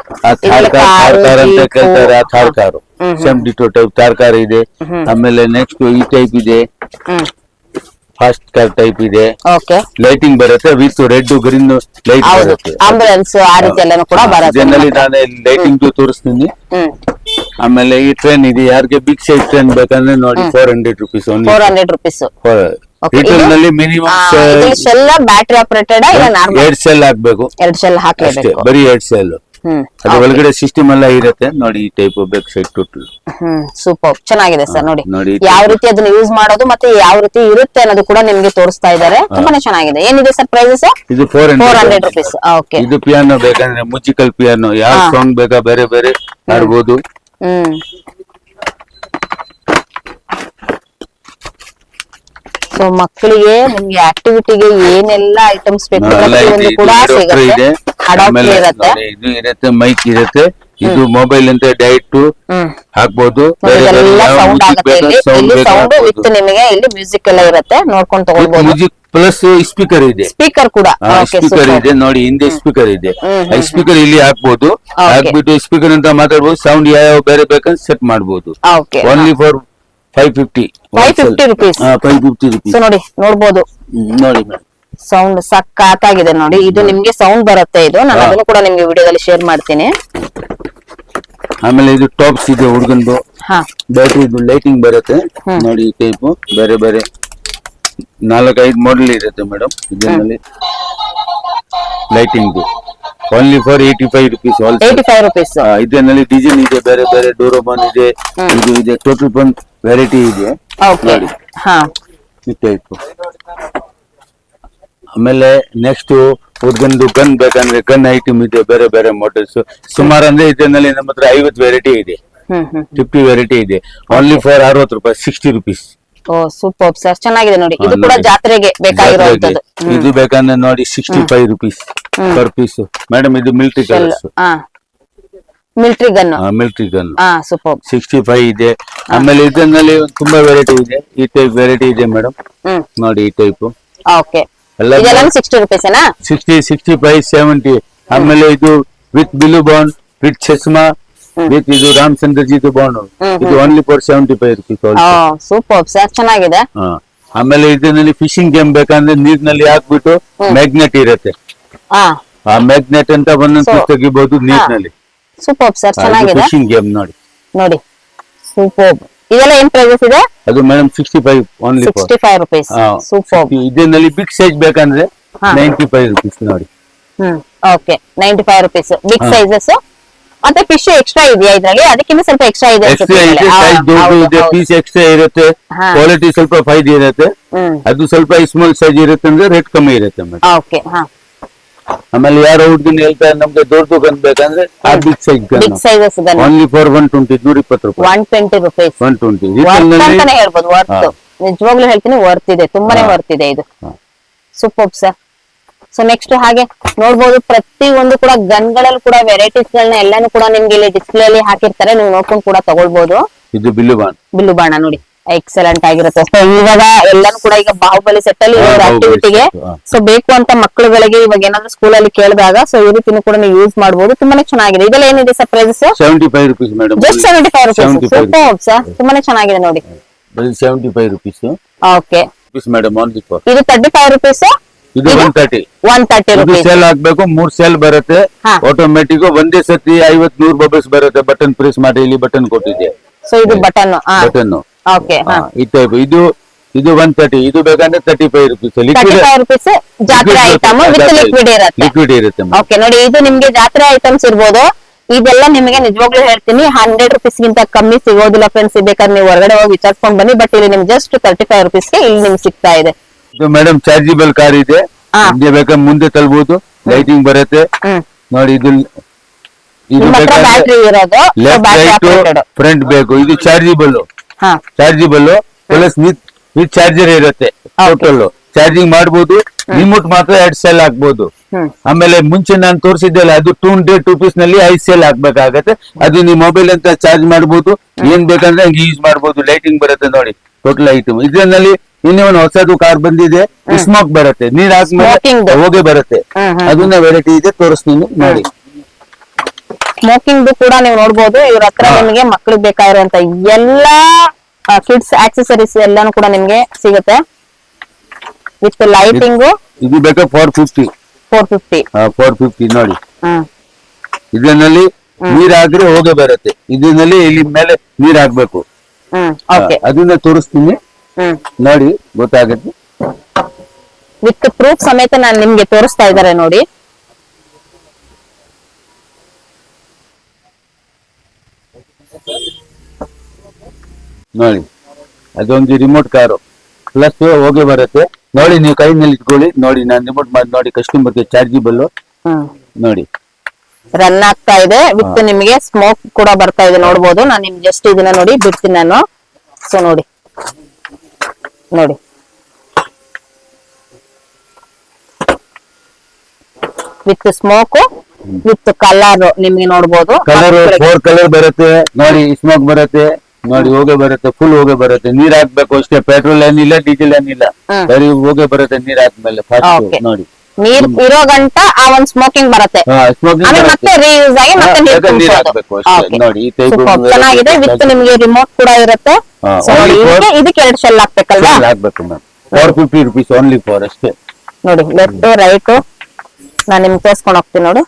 ಥಾರ್ ಕಾರ್ ಅಂತ ಕೇಳ್ತಾರೆ, ಆ Thar car same ditto type Thar car ಇದೆ. ಆಮೇಲೆ ನೆಕ್ಸ್ಟ್ ಈ ಟೈಪ್ ಇದೆ, ಫಾಸ್ಟ್ ಕಾರ್ ಟೈಪ್ ಇದೆ. ಲೈಟಿಂಗ್ ಬರುತ್ತೆ ವಿತ್ ರೆಡ್ ಗ್ರೀನ್ ಲೈಟ್ ಬರುತ್ತೆ. ಆಂಬುಲೆನ್ಸ್ ಆ ರೀತಿ ಎಲ್ಲಾನು ಕೂಡ ಬರುತ್ತೆ. ಜನರಲಿ ನಾನು ಲೈಟಿಂಗ್ ತೋರಿಸ್ತೀನಿ. ಆಮೇಲೆ ಈ ಟ್ರೈನ್ ಇದೆ. ಯಾರಿಗೆ ಬಿಗ್ ಸೈಜ್ ಟ್ರೈನ್ ಬೇಕಂದ್ರೆ ನೋಡಿ 400 rupees ಓನ್ಲಿ. 400 rupees ರಿಟೇಲ್ ನಲ್ಲಿ ಮಿನಿಮಮ್ ಸೆಲ್ ಬ್ಯಾಟರಿ ಆಪರೇಟೆಡ್ ಇಲ್ಲ ನಾರ್ಮಲ್ 2 ಸೆಲ್ ಹಾಕ್ಬೇಕು. 2 ಸೆಲ್ ಹಾಕಲೇಬೇಕು, ಬರೀ 2 ಸೆಲ್. ಅದು ಒಳಗಡೆ ಸಿಸ್ಟಮ್ ಎಲ್ಲ ಇರುತ್ತೆ ನೋಡಿ. ಈ type back side total super ಚೆನ್ನಾಗಿದೆ ಸರ್. ನೋಡಿ ಯಾವ ರೀತಿ ಅದನ್ನ ಯೂಸ್ ಮಾಡೋದು ಮತ್ತೆ ಯಾವ ರೀತಿ ಇರುತ್ತೆ ಅನ್ನೋದು ಕೂಡ ನಿಮ್ಗೆ ತೋರಿಸ್ತಾ ಇದ್ದಾರೆ. ತುಂಬಾನೇ ಚೆನ್ನಾಗಿದೆ. ಏನಿದೆ ಸರ್ ಪ್ರೈಸಸ್? ಇದು 400 rupees. ಓಕೆ. ಇದು ಪಿಯಾನೋ ಬೇಕಂದ್ರೆ ಮ್ಯೂಸಿಕಲ್ ಪಿಯಾನೋ ಯಾವ ಸಾಂಗ್ ಬೇಕಾ ಬೇರೆ ಬೇರೆ ಆಡ್ಬೋದು. ಸೊ ಮಕ್ಕಳಿಗೆ ನಿಮ್ಗೆ ಆಕ್ಟಿವಿಟಿಗೆ ಏನೆಲ್ಲ ಐಟಮ್ಸ್ ಬೇಕು ಪ್ರತಿಯೊಂದು ಕೂಡ ಸಿಗುತ್ತೆ. ಅಡಾಪ್ಟರ್ ಇರುತ್ತೆ, ಇದು ಇರುತ್ತೆ, ಮೈಕ್ ಇರುತ್ತೆ. ಇದು ಮೊಬೈಲ್ ಅಂತ ಡೈರೆಕ್ಟ್ ಹಾಕ್ಬೋದು. ಸೌಂಡ್ ಆಗುತ್ತೆ ಇಲ್ಲಿ ಸೌಂಡ್ ವಿತ್ ನಿಮಗೆ ಇಲ್ಲಿ ಮ್ಯೂಸಿಕ್ ಎಲ್ಲ ಇರುತ್ತೆ, ನೋಡ್ಕೊಂಡು ತಗೊಳ್ಬಹುದು. ಮ್ಯೂಸಿಕ್ ಪ್ಲಸ್ ಸ್ಪೀಕರ್ ಇದೆ. ಸ್ಪೀಕರ್ ಕೂಡ ಸ್ಪೀಕರ್ ಇದೆ ನೋಡಿ, ಹಿಂದೆ ಸ್ಪೀಕರ್ ಇದೆ. ಸ್ಪೀಕರ್ ಇಲ್ಲಿ ಹಾಕ್ಬೋದು. ಹಾಕ್ಬಿಟ್ಟು ಸ್ಪೀಕರ್ ಅಂತ ಮಾತಾಡ್ಬೋದು. ಸೌಂಡ್ ಯಾವ ಬೇರೆ ಬೇಕಂತ ಸೆಟ್ ಮಾಡಬಹುದು. Only for 550 rupees. 550 rupees. So ನೋಡಿ ನೋಡ್ಬೋದು ನೋಡಿ ಮೇಡಮ್, ಸೌಂಡ್ ಸಖತ್ತಾಗಿದೆ ನೋಡಿ. ಇದು ನಿಮ್ಗೆ ಸೌಂಡ್ ಬರುತ್ತೆ. ಇದು ನಾನು ಅದನ್ನು ಕೂಡ ನಿಮ್ಗೆ ವಿಡಿಯೋದಲ್ಲಿ ಶೇರ್ ಮಾಡ್ತೀನಿ. ಆಮೇಲೆ ಇದು ಟಾಪ್ಸ್ ಇದೆ ಹುಡುಗಂದು. ಬ್ಯಾಟ್ರಿ ಇದು ಲೈಟಿಂಗ್ ಬರುತ್ತೆ ನೋಡಿ. ಈ ಟೈಪ್ ಬೇರೆ ಬೇರೆ 4-5 ಮಾಡೆಲ್ ಇರುತ್ತೆ ಮೇಡಮ್ ಇದರಲ್ಲಿ. Lighting only for 85 rupees also 85 rupees. ಇದರಲ್ಲಿ ಡಿಸೈನ್ ಇದೆ, ಬೇರೆ ಬೇರೆ ಡೋರೋಬಾನ್ ಇದೆ, ಇದು ಇದೆ, ಟೋಟಲ್ ಪನ್ ವೆರೈಟಿ ಇದೆ ಓಕೆ ನೋಡಿ ಹಾ ಈ ಟೈಪ್. ಆಮೇಲೆ ನೆಕ್ಸ್ಟ್ ಹುಡ್ಗಂದು ಗನ್ ಬೇಕಂದ್ರೆ ಗನ್ ಐಟಮ್ ಇದೆ, ಬೇರೆ ಬೇರೆ ಮಾಡೆಲ್ಸ್ ಸುಮಾರು ಅಂದ್ರೆ ಇದರಲ್ಲಿ ನಮ್ಮ ಹತ್ರ 50 ವೆರೈಟಿ ಇದೆ, 50 ವೆರೈಟಿ ಇದೆ. ಓನ್ಲಿ ಫಾರ್ 60 ರೂಪಾಯಿ, 60 rupees. ಓ ಸೂಪರ್ ಸರ್, ಚೆನ್ನಾಗಿದೆ ನೋಡಿ. ಇದು ಕೂಡ ಜಾತ್ರೆಗೆ ಬೇಕಾಗಿರುವಂತದ್ದು. ಇದು ಬೇಕಂದ್ರೆ ನೋಡಿ 65 rupees ಪರ್ ಪೀಸ್. ಮೇಡಮ್ ಇದು military colours, military gun. Military gun super 65 ಇದೆ. ಆಮೇಲೆ ಇದರಲ್ಲಿ ತುಂಬಾ ವೆರೈಟಿ ಇದೆ, ಈ ಟೈಪ್ ವೆರೈಟಿ ಇದೆ ಮೇಡಮ್ ನೋಡಿ ಈ ಟೈಪ್. ಓಕೆ ಇದೆಲ್ಲ 60 rupees ಏನಾ? 60, 65, 70. ಆಮೇಲೆ ಇದು ವಿತ್ ಬಿಲು ಬಾಂಡ್, ವಿತ್ ಚಸ್ಮಾ, ವಿತ್ ಇದು ರಾಮಚಂದ್ರಜಿದು ಬಾಂಡ್, ಇದು only for 75 rupees. Super sir, ಚೆನ್ನಾಗಿದೆ. ಆಮೇಲೆ ಇದರಲ್ಲಿ ಫಿಶಿಂಗ್ ಗೇಮ್ ಬೇಕಂದ್ರೆ ನೀರಿನಲ್ಲಿ ಹಾಕ್ಬಿಟ್ಟು ಮ್ಯಾಗ್ನೆಟ್ ಇರುತ್ತೆ, ಆ ಮ್ಯಾಗ್ನೆಟ್ ಅಂತ ಒಂದೊಂದು ತೆಗಿಬಹುದು ನೀರಿನಲ್ಲಿ. ಸೂಪರ್ ಸರ್, ಚೆನ್ನಾಗಿದೆ. ಫಿಶಿಂಗ್ ಗೇಮ್ ನೋಡಿ ನೋಡಿ ಸೂಪರ್. ಇದೆಲ್ಲ ಏನ್ ಪ್ರೈಸಸ್ ಇದೆ? ಅದು ಮೇಡಮ್ 65 ಓನ್ಲಿ 65 rupees. ಸೂಪರ್. ಇದರಲ್ಲಿ ಬಿಗ್ ಸೈಜ್ ಬೇಕಂದ್ರೆ 95 rupees ನೋಡಿ. Okay 95 rupees big sizes. ಮತ್ತೆ ಫಿಶ್ ಎಕ್ಸ್ಟ್ರಾ ಇದೆಯಾ ಇದ್ರಲ್ಲಿ? ಅದಕ್ಕಿಂತ ಸ್ವಲ್ಪ ಎಕ್ಸ್ಟ್ರಾ ಇದೆ ಎಕ್ಸ್ಟ್ರಾ ಇದೆ, ಸೈಜ್ ದೊಡ್ಡ ಇದೆ, ಪೀಸ್ ಎಕ್ಸ್ಟ್ರಾ ಇರುತ್ತೆ, ಕ್ವಾಲಿಟಿ ಸ್ವಲ್ಪ ಫೈನ್ ಇರುತ್ತೆ. ಅದು ಸ್ವಲ್ಪ ಸ್ಮಾಲ್ ಸೈಜ್ ಇರುತ್ತೆ ಅಂದ್ರೆ ರೇಟ್ ಕಮ್ಮಿ ಇರುತ್ತೆ ಮೇಡಮ್. ಓಕೆ ಆಮೇಲೆ ಯಾರೋ ಹುಡುಗನ ಹೇಳ್ತಾರೆ ನಮ್ಗೆ ದೊಡ್ಡದು ಗನ್ ಬೇಕಂದ್ರೆ ಆ big size big sizes gun only for 120, 120 ರೂಪಾಯಿ. 120 rupees 120 ಅಂತಾನೆ ಹೇಳ್ಬೋದು. ವರ್ತ್, ನಿಜವಾಗ್ಲೂ ಹೇಳ್ತೀನಿ ವರ್ತ್ ಇದೆ, ತುಂಬಾನೇ ವರ್ತ್ ಇದೆ ಇದು. Super sir. ಸೊ ನೆಕ್ಸ್ಟ್ ಹಾಗೆ ನೋಡ್ಬೋದು, ಪ್ರತಿ ಒಂದು ಕೂಡ ಗನ್ಗಳಲ್ಲೂ ಕೂಡ ವೆರೈಟೀಸ್ ಗಳನ್ನ ಎಲ್ಲಾನು ಕೂಡ ನಿಮ್ಗೆ ಇಲ್ಲಿ ಡಿಸ್ಪ್ಲೇ ಅಲ್ಲಿ ಹಾಕಿರ್ತಾರೆ, ನೀವು ನೋಡ್ಕೊಂಡು ಕೂಡ ತಗೊಳ್ಬಹುದು. ಇದು ಬಿಲ್ಲು ಬಾಣ ನೋಡಿ ಎಕ್ಸಲೆಂಟ್ ಆಗಿರುತ್ತೆ. ಸೊ ಇವಾಗ ಎಲ್ಲಾನು ಕೂಡ ಈಗ ಬಾಹುಬಲಿ ಸೆಟ್ ಅಲ್ಲಿ ಆಕ್ಟಿವಿಟಿಗೆ ಸೊ ಬೇಕು ಅಂತ ಮಕ್ಕಳುಗಳಿಗೆ ಇವಾಗ ಏನಾದ್ರು ಸ್ಕೂಲ್ ಅಲ್ಲಿ ಕೇಳಿದಾಗ ಸೊ ಈ ರೀತಿನೂ ಕೂಡ ನೀವು ಯೂಸ್ ಮಾಡಬಹುದು. ತುಂಬಾನೇ ಚೆನ್ನಾಗಿದೆ. ಇದೆಲ್ಲ ಏನಿದೆ sir prices? 75 rupees madam, just 75 rupees. Super sir, ತುಂಬಾನೇ ಚೆನ್ನಾಗಿದೆ ನೋಡಿ. 75 rupees. Okay madam only for. ಇದು 35 rupees. ಇದು 130 rupees. ಸೇಲ್ ಆಗ್ಬೇಕು, 3 ಸೇಲ್ ಬರುತ್ತೆ ಆಟೋಮೆಟಿಕ್. ಒಂದೇ ಸತಿ 50-100 ಬಬಲ್ಸ್ ಬರುತ್ತೆ. ಬಟನ್ ಪ್ರೆಸ್ ಮಾಡಿ, ಇಲ್ಲಿ ಬಟನ್ ಕೊಟ್ಟಿದೆ. ಸೊ ಇದು ಬಟನ್ ಓಕೆ ಈ ಟೈಪ್. ಇದು 130. ಇದು ಬೇಕಂದ್ರೆ 35 rupees. 35 rupees ಜಾತ್ರೆ ಐಟಮ್ ವಿತ್ ಲಿಕ್ವಿಡ್ ಇರುತ್ತೆ. ಓಕೆ ನೋಡಿ, ಇದು ನಿಮ್ಗೆ ಜಾತ್ರೆ ಐಟಮ್ಸ್ ಇರ್ಬೋದು. ಇದೆಲ್ಲ ನಿಮಗೆ ನಿಜವಾಗ್ಲೂ ಹೇಳ್ತೀನಿ 100 rupees ಗಿಂತ ಕಮ್ಮಿ ಸಿಗೋದಿಲ್ಲ ಫ್ರೆಂಡ್ಸ್. ಬೇಕಾದ್ರೆ ನೀವು ಹೊರಗಡೆ ಹೋಗಿ ವಿಚಾರಿಸ್ಕೊಂಡ್ ಬನ್ನಿ. ಬಟ್ ಇಲ್ಲಿ ನಿಮ್ಗೆ ಜಸ್ಟ್ 35 rupees ಗೆ ಇಲ್ಲಿ ನಿಮ್ಗೆ ಸಿಗ್ತಾ ಇದೆ. ಇದು ಮೇಡಮ್ ಚಾರ್ಜಬಲ್ ಕಾರ್ ಇದೆ, ಬೇಕಾದ್ರೆ ಮುಂದೆ ತಳ್ಬಹುದು, ಲೈಟಿಂಗ್ ಬರುತ್ತೆ ನೋಡಿ. ಇದು ಬ್ಯಾಟ್ರಿ ಇರೋದು, ಫ್ರಂಟ್ ಬೇಕು. ಇದು ಚಾರ್ಜಬಲ್ ಪ್ಲಸ್ ವಿತ್ ಚಾರ್ಜರ್ ಇರುತ್ತೆ. ಟೋಟಲ್ ಚಾರ್ಜಿಂಗ್ ಮಾಡಬಹುದು. ರಿಮೋಟ್ ಮಾತ್ರ 2 ಸೆಲ್ ಹಾಕ್ಬಹುದು. ಆಮೇಲೆ ಮುಂಚೆ ನಾನು ತೋರಿಸಿದ್ದೆಲ್ಲ ಅದು 200 rupees ನಲ್ಲಿ 5 ಸೆಲ್ ಹಾಕ್ಬೇಕಾಗತ್ತೆ. ಅದು ನೀವು ಮೊಬೈಲ್ ಅಂತ ಚಾರ್ಜ್ ಮಾಡಬಹುದು, ಏನ್ ಬೇಕಂದ್ರೆ ಹಂಗೆ ಯೂಸ್ ಮಾಡಬಹುದು. ಲೈಟಿಂಗ್ ಬರುತ್ತೆ ನೋಡಿ ಟೋಟಲ್ ಐಟಮ್. ಇದರಲ್ಲಿ ಇನ್ನೇ ಒಂದು ಹೊಸದು ಕಾರ್ ಬಂದಿದೆ, ಸ್ಮೋಕ್ ಬರುತ್ತೆ, ನೀರ್ ಹಾಕ್ಮೇಲೆ ಹೋಗಿ ಬರುತ್ತೆ. ಅದನ್ನ ವೆರೈಟಿ ಇದೆ, ತೋರಿಸ್ತೀನಿ ನೋಡಿ. ಸ್ಮೋಕಿಂಗ್ ಕೂಡ ನೀವು ನೋಡ್ಬೋದು. ಇವ್ರ ಹತ್ರ ನಿಮಗೆ ಮಕ್ಳಿಗೆ ಬೇಕಾಗಿರುವಂತ ಎಲ್ಲಾ ಕಿಡ್ಸ್ ಆಕ್ಸೆಸರೀಸ್ ಎಲ್ಲಾನು ಕೂಡ ನಿಮ್ಗೆ ಸಿಗುತ್ತೆ ವಿತ್ ಲೈಟಿಂಗ್. ಇದು ಬೇಕಾ 450 ನೋಡಿ. ಇದರಲ್ಲಿ ನೀರ್ ಹಾಕಿದ್ರೆ ಹೋಗಿ ಬರುತ್ತೆ. ಇದರಲ್ಲಿ ಇಲ್ಲಿ ಮೇಲೆ ನೀರ್ ಹಾಕ್ಬೇಕು. ಅದನ್ನ ತೋರಿಸ್ತೀನಿ ನೋಡಿ, ಗೊತ್ತಾಗುತ್ತೆ. ವಿತ್ ಪ್ರೂಫ್ ಸಮೇತ ನಾನು ನಿಮ್ಗೆ ತೋರಿಸ್ತಾ ಇದ್ದಾರೆ ನೋಡಿ. ನೋಡಿ ಅದೊಂದು ರಿಮೋಟ್ ಕಾರು ಪ್ಲಸ್ ಹೋಗಿ ಬರುತ್ತೆ ನೋಡಿ. ನೀವು ಕೈನಲ್ಲಿ ಇಟ್ಕೊಳ್ಳಿ ನೋಡಿ, ನಾನು ರಿಮೋಟ್ ಮಾಡಿ ನೋಡಿ. ಕಸ್ಟಮರ್ಗೆ ಚಾರ್ಜಬಲ್ ನೋಡಿ, ರನ್ ಆಗ್ತಾ ಇದೆ. ವಿತ್ ನಿಮಗೆ ಸ್ಮೋಕ್ ಕೂಡ ಬರ್ತಾ ಇದೆ, ನೋಡ್ಬೋದು. ನಾನು ನಿಮ್ಗೆ ಜಸ್ಟ್ ಇದನ್ನ ನೋಡಿ ಬಿಡ್ತೀನಿ ನಾನು. ಸೊ ನೋಡಿ ವಿತ್ ಸ್ಮೋಕ್ ವಿತ್ ಕಲರ್ ನಿಮ್ಗೆ ನೋಡ್ಬೋದು. ಕಲರ್ 4 ಕಲರ್ ಬರುತ್ತೆ ನೋಡಿ. ಸ್ಮೋಕ್ ಬರುತ್ತೆ ನೋಡಿ, ಹೋಗೇ ಬರುತ್ತೆ, ಫುಲ್ ಹೋಗೇ ಬರುತ್ತೆ. ನೀರ್ ಹಾಕ್ಬೇಕು ಅಷ್ಟೇ, ಪೆಟ್ರೋಲ್ ಏನಿಲ್ಲ, ಡೀಸೆಲ್ ಏನಿಲ್ಲ, ಬರೀ ಹೋಗೇ ಬರುತ್ತೆ ನೀರ್ ಹಾಕ್ಮೇಲೆ ಫಾಸ್ಟ್ ನೋಡಿ. ನೀರ್ ಇರೋ ಗಂಟ ಆ ಒಂದ್ ಸ್ಮೋಕಿಂಗ್ ಬರುತ್ತೆ, ಮತ್ತೆ ರೀಯೂಸ್ ಆಗಿ ಮತ್ತೆ ನೀರ್ ಹಾಕ್ಬೇಕು ನೋಡಿ. ಚೆನ್ನಾಗಿದೆ. ವಿತ್ ನಿಮ್ಗೆ ರಿಮೋಟ್ ಕೂಡ ಇರುತ್ತೆ. ಇದಕ್ಕೆ 2 ಶೆಲ್ ಹಾಕ್ಬೇಕಲ್ವಾ? ಹಾಕ್ಬೇಕು ಮ್ಯಾಮ್. 450 rupees ಓನ್ಲಿ ಫಾರ್ ಅಷ್ಟೇ ನೋಡಿ. ಲೆಫ್ಟ್ ರೈಟ್ ನಾನು ನಿಮ್ಗೆ ತೋರ್ಸ್ಕೊಂಡು ಹೋಗ್ತೀನಿ ನೋಡಿ.